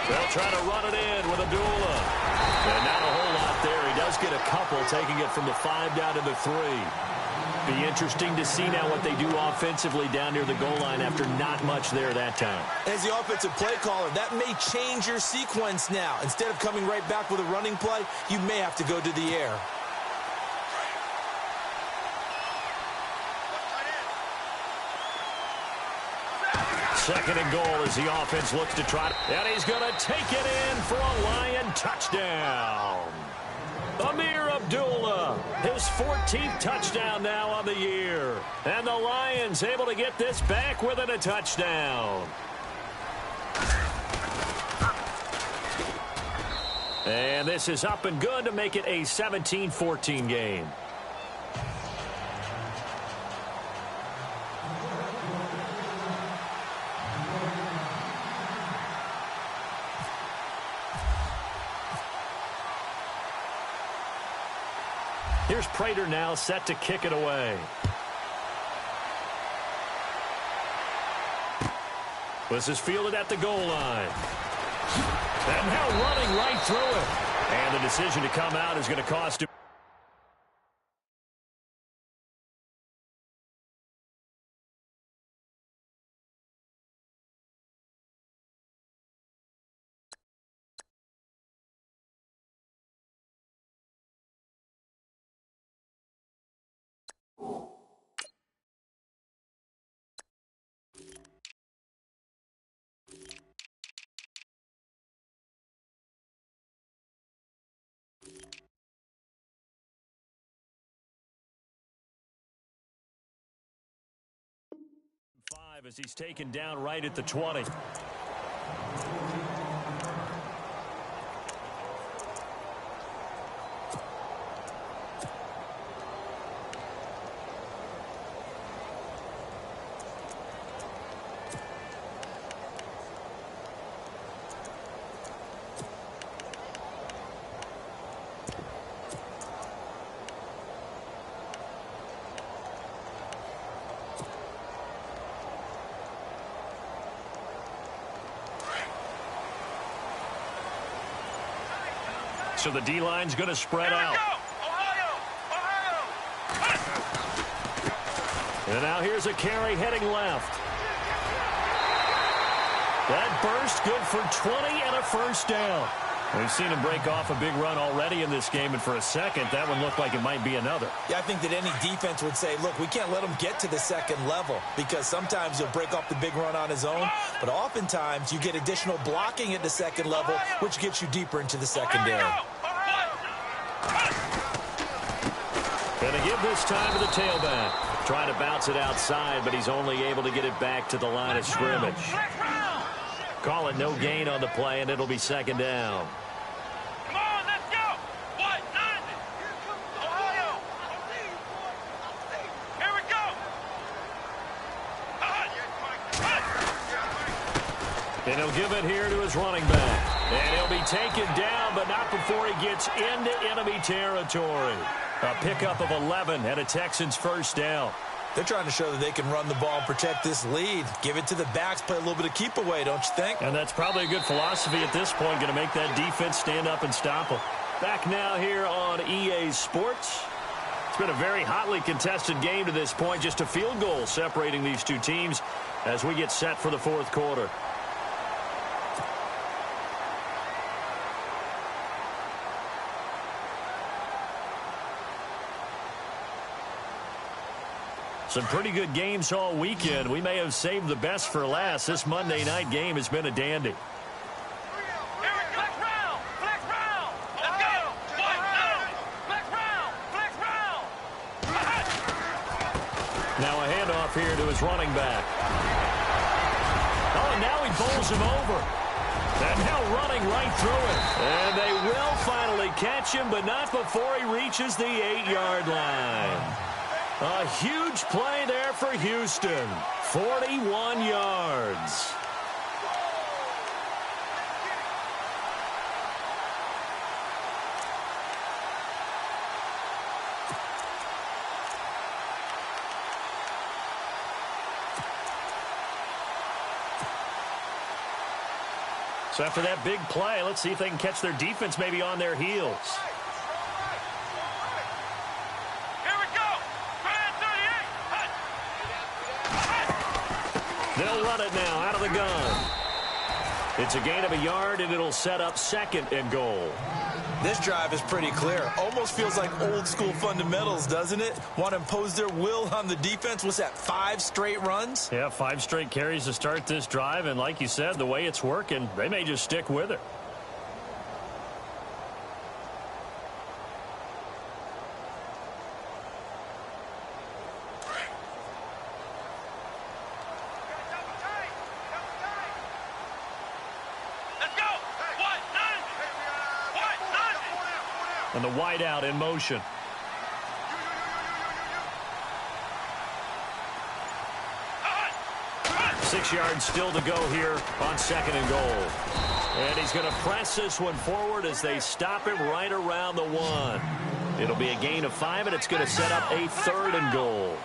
They'll try to run it in with Abdullah. And not a whole lot there. He does get a couple, taking it from the 5 down to the 3. Be interesting to see now what they do offensively down near the goal line after not much there that time. As the offensive play caller, that may change your sequence now. Instead of coming right back with a running play, you may have to go to the air. Second and goal as the offense looks to try. And he's going to take it in for a Lion touchdown. Amir Abdullah, his 14th touchdown now on the year. And the Lions able to get this back within a touchdown. And this is up and good to make it a 17-14 game. Here's Prater now set to kick it away. This is fielded at the goal line. And now running right through it. And the decision to come out is going to cost him. As he's taken down right at the 20. So the D-line's going to spread out. And now here's a carry heading left. That burst good for 20 and a first down. We've seen him break off a big run already in this game, and for a second, that one looked like it might be another. Yeah, I think that any defense would say, look, we can't let him get to the second level because sometimes he'll break off the big run on his own, but oftentimes you get additional blocking at the second level, which gets you deeper into the secondary. Going to give this time to the tailback. Trying to bounce it outside, but he's only able to get it back to the line of scrimmage. Call it no gain on the play, and it'll be second down. Come on, let's go! What? Ohio! Here we go! And he'll give it here to his running back. And he'll be taken down, but not before he gets into enemy territory. A pickup of 11 and a Texans first down. They're trying to show that they can run the ball and protect this lead. Give it to the backs, play a little bit of keep away, don't you think? And that's probably a good philosophy at this point, going to make that defense stand up and stop them. Back now here on EA Sports. It's been a very hotly contested game to this point. Just a field goal separating these two teams as we get set for the fourth quarter. Some pretty good games all weekend. We may have saved the best for last. This Monday night game has been a dandy. Now a handoff here to his running back. Oh, and now he bowls him over. And now running right through it. And they will finally catch him, but not before he reaches the 8-yard line. A huge play there for Houston. 41 yards. So after that big play, let's see if they can catch their defense maybe on their heels. They'll run it now out of the gun. It's a gain of a yard, and it'll set up second and goal. This drive is pretty clear. Almost feels like old school fundamentals, doesn't it? Want to impose their will on the defense. What's that, 5 straight runs? Yeah, 5 straight carries to start this drive, and like you said, the way it's working, they may just stick with it. And the wideout in motion. Six yards still to go here on second and goal. And he's going to press this one forward as they stop him right around the 1. It'll be a gain of 5, and it's going to set up a third and goal.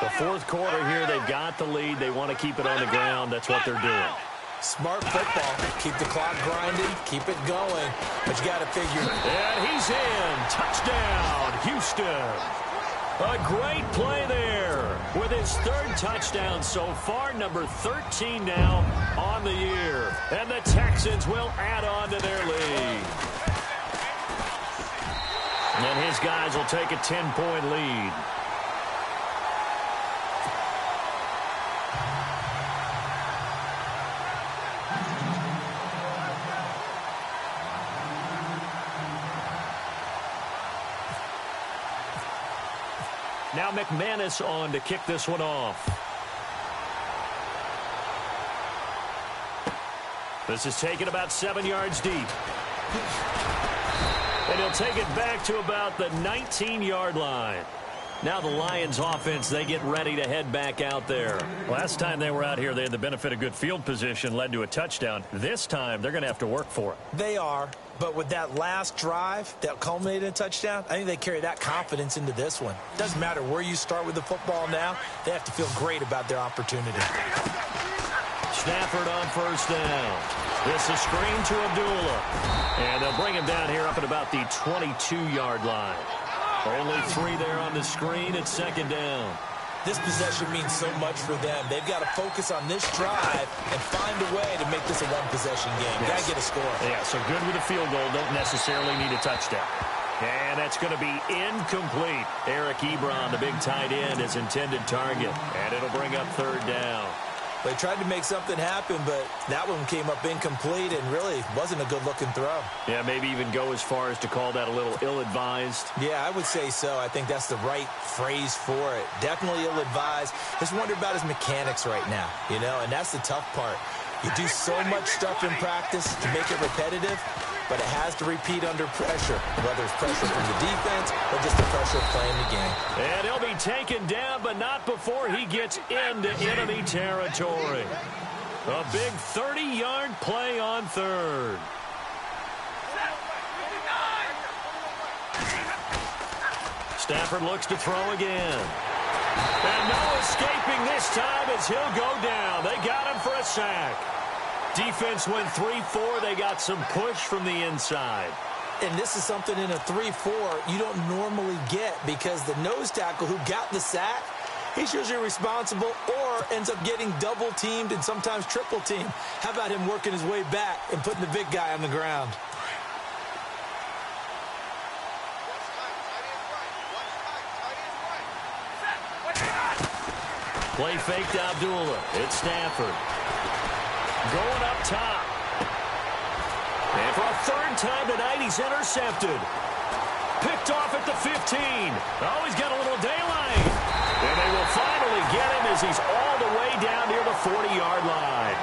The fourth quarter here, they've got the lead. They want to keep it on the ground. That's what they're doing. Smart football. Keep the clock grinding. Keep it going. But you got to figure. And he's in. Touchdown, Houston. A great play there with his 3rd touchdown so far. Number 13 now on the year. And the Texans will add on to their lead. And his guys will take a 10-point lead. Now McManus on to kick this one off. This is taken about 7 yards deep. And he'll take it back to about the 19-yard line. Now the Lions offense, they get ready to head back out there. Last time they were out here, they had the benefit of good field position, led to a touchdown. This time, they're going to have to work for it. They are. But with that last drive that culminated in a touchdown, I think they carry that confidence into this one. Doesn't matter where you start with the football now. They have to feel great about their opportunity. Stafford on first down. This is screen to Abdullah. And they'll bring him down here up at about the 22-yard line. Only 3 there on the screen. It's second down. This possession means so much for them. They've got to focus on this drive and find a way to make this a one-possession game. Yes. Got to get a score. Yeah, so good with a field goal. Don't necessarily need a touchdown. And that's going to be incomplete. Eric Ebron, the big tight end, is intended target. And it'll bring up third down. They tried to make something happen, but that one came up incomplete and really wasn't a good-looking throw. Yeah, maybe even go as far as to call that a little ill-advised. Yeah, I would say so. I think that's the right phrase for it. Definitely ill-advised. Just wonder about his mechanics right now, you know, and that's the tough part. You do so much stuff in practice to make it repetitive, but it has to repeat under pressure, whether it's pressure from the defense or just the pressure of playing the game. And he'll be taken down, but not before he gets into enemy territory. A big 30-yard play on third. Stafford looks to throw again. And no escaping this time as he'll go down. They got him for a sack. Defense went 3-4. They got some push from the inside. And this is something in a 3-4 you don't normally get because the nose tackle who got the sack, he's usually responsible or ends up getting double-teamed and sometimes triple-teamed. How about him working his way back and putting the big guy on the ground? Play fake to Abdullah. It's Stafford. Going up top. And for a third time tonight, he's intercepted. Picked off at the 15. Oh, he's got a little daylight. And they will finally get him as he's all the way down near the 40-yard line.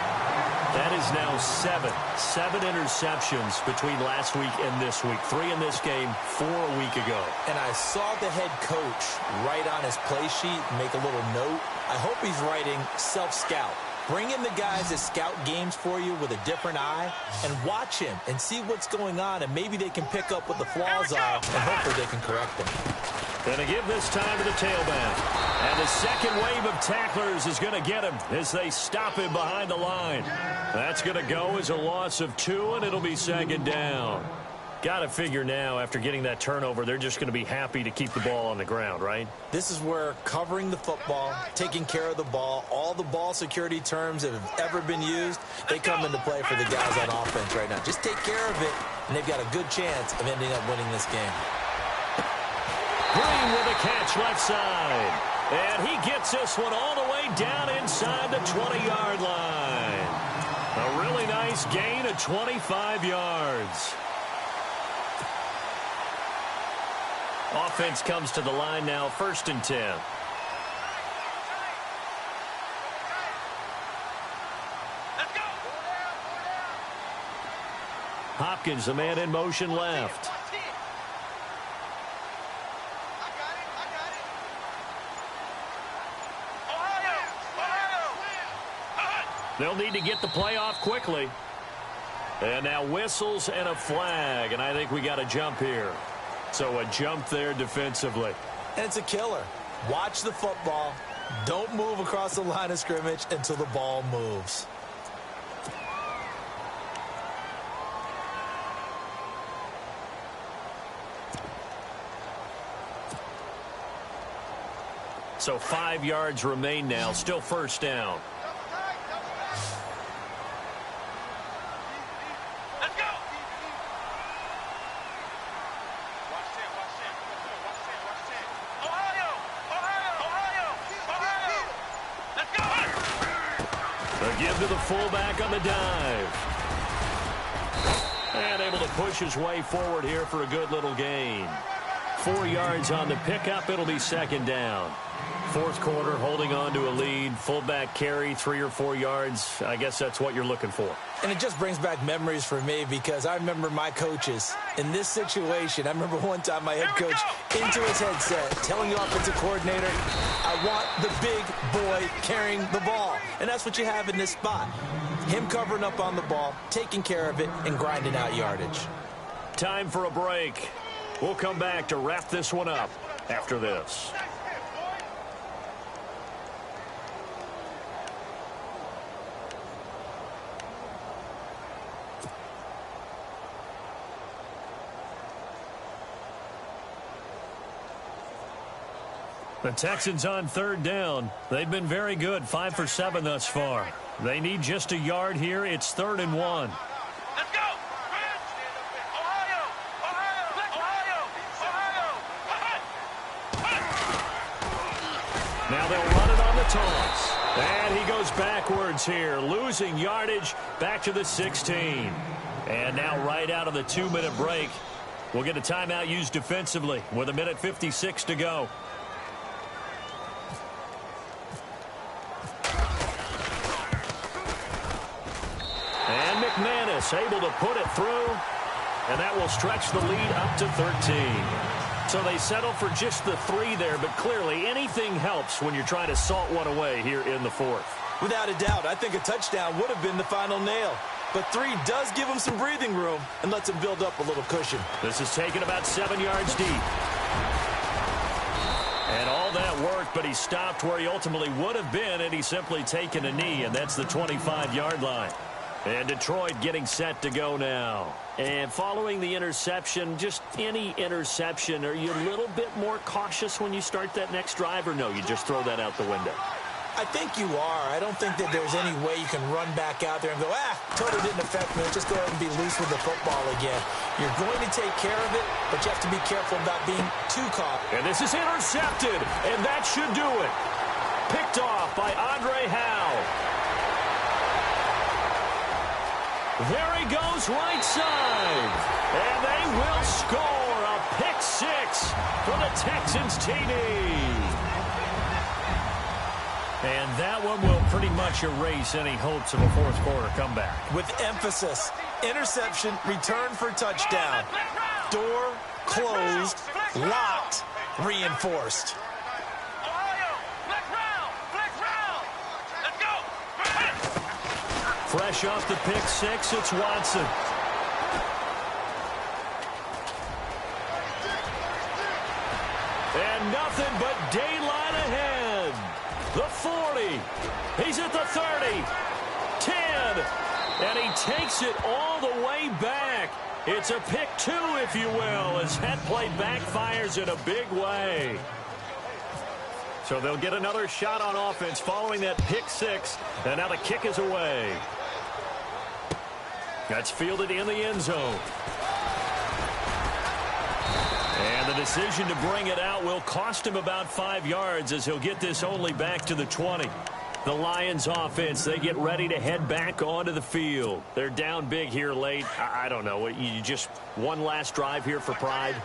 That is now 7 interceptions between last week and this week. 3 in this game, 4 a week ago. And I saw the head coach write on his play sheet, make a little note. I hope he's writing self-scout. Bring in the guys that scout games for you with a different eye and watch him and see what's going on, and maybe they can pick up what the flaws are, and hopefully they can correct them. Going to give this time to the tailback. And the second wave of tacklers is going to get him as they stop him behind the line. That's going to go as a loss of 2, and it'll be second down. Got to figure now, after getting that turnover, they're just going to be happy to keep the ball on the ground, right? This is where covering the football, taking care of the ball, all the ball security terms that have ever been used, they come into play for the guys on offense right now. Just take care of it, and they've got a good chance of ending up winning this game. Green with a catch left side. And he gets this one all the way down inside the 20-yard line. A really nice gain of 25 yards. Offense comes to the line now, 1st and 10. Hopkins, the man in motion left. They'll need to get the play off quickly. And now whistles and a flag, and I think we got a jump here. So a jump there defensively. And it's a killer. Watch the football. Don't move across the line of scrimmage until the ball moves. So 5 yards remain now. Still 1st down. Give to the fullback on the dive. And able to push his way forward here for a good little gain. 4 yards on the pickup. It'll be second down. 4th quarter, holding on to a lead. Fullback carry, 3 or 4 yards. I guess that's what you're looking for. And it just brings back memories for me because I remember my coaches in this situation. I remember one time my head coach into his headset telling the offensive coordinator, I want the big boy carrying the ball. And that's what you have in this spot. Him covering up on the ball, taking care of it, and grinding out yardage. Time for a break. We'll come back to wrap this one up after this. The Texans on third down. They've been very good, 5 for 7 thus far. They need just a yard here. It's 3rd and 1. Let's go! Ohio! Now they'll run it on the toss. And he goes backwards here, losing yardage back to the 16. And now right out of the 2-minute break, we'll get a timeout used defensively with 1:56 to go. And McManus able to put it through, and that will stretch the lead up to 13. So they settle for just the 3 there, but clearly anything helps when you're trying to salt one away here in the 4th. Without a doubt, I think a touchdown would have been the final nail. But 3 does give him some breathing room and lets him build up a little cushion. This is taken about 7 yards deep. And all that worked, but he stopped where he ultimately would have been had he simply taken a knee, and that's the 25-yard line. And Detroit getting set to go now. And following the interception, just any interception, are you a little bit more cautious when you start that next drive, or no, you just throw that out the window? I think you are. I don't think that there's any way you can run back out there and go, totally didn't affect me. Just go ahead and be loose with the football again. You're going to take care of it, but you have to be careful about being too caught. And this is intercepted, and that should do it. Picked off by Andre Howe. There he goes right side. And they will score a pick 6 for the Texans TD. And that one will pretty much erase any hopes of a fourth-quarter comeback. With emphasis, interception, return for touchdown. Door closed, locked, reinforced. Fresh off the pick 6, it's Watson. And nothing but daylight ahead. The 40. He's at the 30. 10. And he takes it all the way back. It's a pick 2, if you will, as that play backfires in a big way. So they'll get another shot on offense following that pick 6. And now the kick is away. That's fielded in the end zone. And the decision to bring it out will cost him about 5 yards as he'll get this only back to the 20. The Lions offense, they get ready to head back onto the field. They're down big here late. I don't know. You just one last drive here for pride?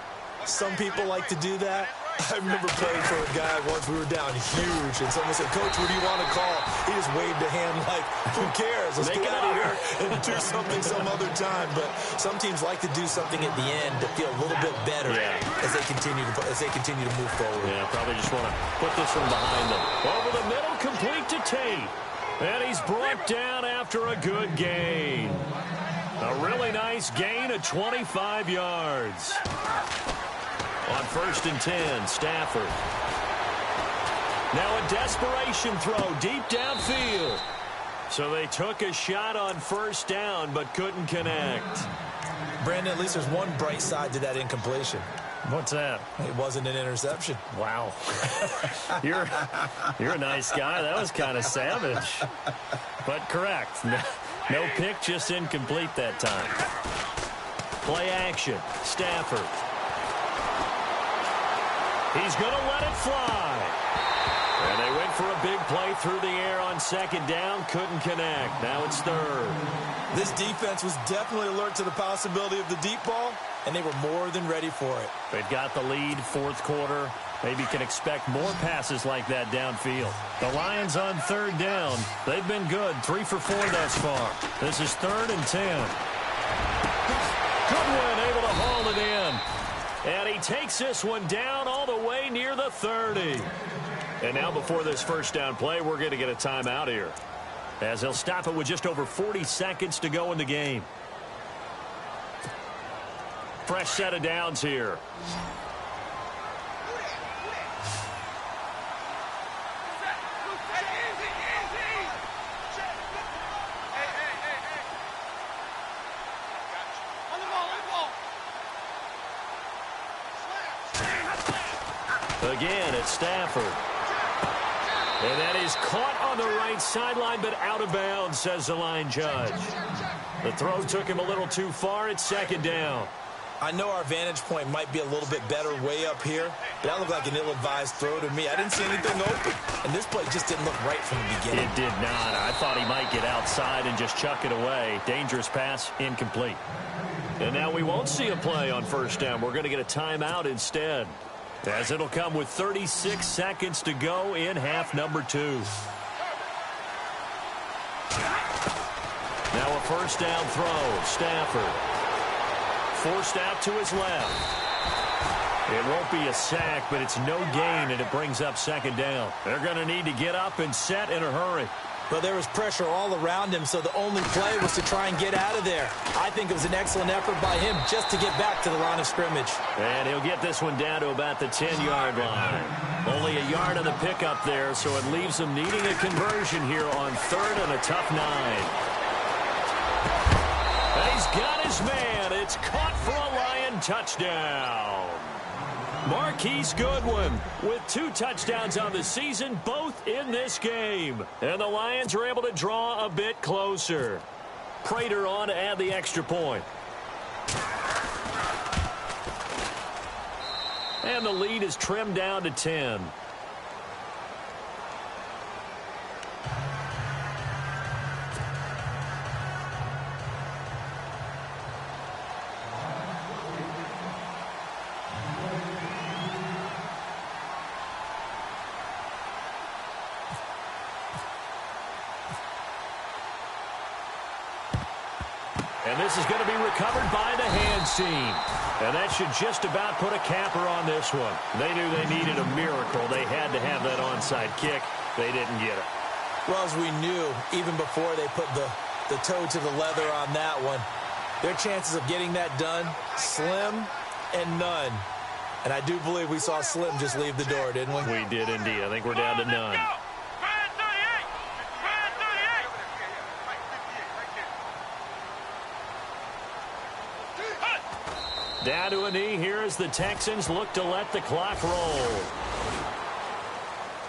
Some people like to do that. I remember playing for a guy once. We were down huge, and someone said, "Coach, what do you want to call?" He just waved a hand like, "Who cares? Let's get out of here and do something some other time." But some teams like to do something at the end to feel a little bit better as they continue to move forward. Yeah, probably just want to put this one behind them. Over the middle, complete to Tate, and he's brought down after a good gain. A really nice gain of 25 yards. On 1st and 10, Stafford. Now a desperation throw deep downfield. So they took a shot on 1st down but couldn't connect. Brandon, at least there's one bright side to that incompletion. What's that? It wasn't an interception. Wow. You're a nice guy. That was kind of savage. But correct. No pick, just incomplete that time. Play action. Stafford. He's going to let it fly. And they went for a big play through the air on 2nd down. Couldn't connect. Now it's 3rd. This defense was definitely alert to the possibility of the deep ball, and they were more than ready for it. They've got the lead, 4th quarter. Maybe can expect more passes like that downfield. The Lions on third down. They've been good, 3 for 4 thus far. This is 3rd and 10. Goodwin able to haul it in. And he takes this one down all the way near the 30. And now before this first down play, we're going to get a timeout here, as he'll stop it with just over 40 seconds to go in the game. Fresh set of downs here. Again, it's Stafford. And that is caught on the right sideline, but out of bounds, says the line judge. The throw took him a little too far. It's 2nd down. I know our vantage point might be a little bit better way up here, but that looked like an ill-advised throw to me. I didn't see anything open, and this play just didn't look right from the beginning. It did not. I thought he might get outside and just chuck it away. Dangerous pass, incomplete. And now we won't see a play on first down. We're going to get a timeout instead, as it'll come with 36 seconds to go in half number 2. Now a first down throw. Stafford forced out to his left. It won't be a sack, but it's no gain, and it brings up 2nd down. They're going to need to get up and set in a hurry. But there was pressure all around him, so the only play was to try and get out of there. I think it was an excellent effort by him just to get back to the line of scrimmage. And he'll get this one down to about the 10-yard line. Only a yard on the pickup there, so it leaves him needing a conversion here on 3rd and a tough 9. And he's got his man. It's caught for a Lion touchdown. Marquise Goodwin with 2 touchdowns on the season, both in this game. And the Lions are able to draw a bit closer. Prater on to add the extra point. And the lead is trimmed down to 10. And this is going to be recovered by the hands team. And that should just about put a capper on this one. They knew they needed a miracle. They had to have that onside kick. They didn't get it. Well, as we knew, even before they put the toe to the leather on that one, their chances of getting that done, slim and none. And I do believe we saw Slim just leave the door, didn't we? We did indeed. I think we're down to none. Down to a knee here as the Texans look to let the clock roll.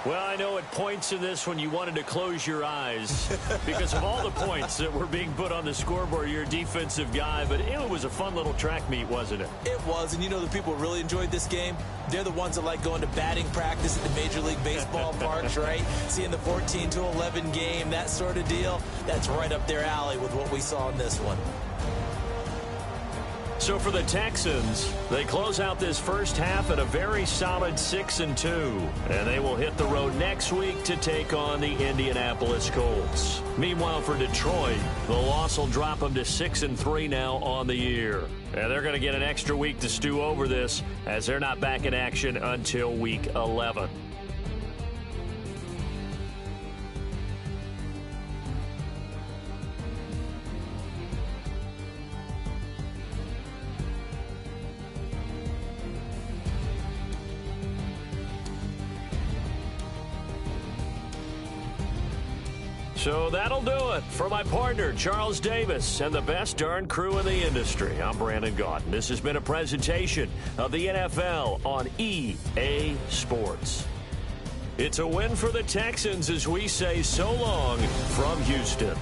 Well, I know at points in this one you wanted to close your eyes because of all the points that were being put on the scoreboard. You're a defensive guy, but it was a fun little track meet, wasn't it? It was, and you know the people who really enjoyed this game? They're the ones that like going to batting practice at the Major League Baseball parks, right? Seeing the 14-11 game, that sort of deal. That's right up their alley with what we saw in this one. So for the Texans, they close out this first half at a very solid 6-2. And they will hit the road next week to take on the Indianapolis Colts. Meanwhile, for Detroit, the loss will drop them to 6-3 now on the year. And they're going to get an extra week to stew over this, as they're not back in action until week 11. So that'll do it for my partner, Charles Davis, and the best darn crew in the industry. I'm Brandon Gaudin. This has been a presentation of the NFL on EA Sports. It's a win for the Texans as we say so long from Houston.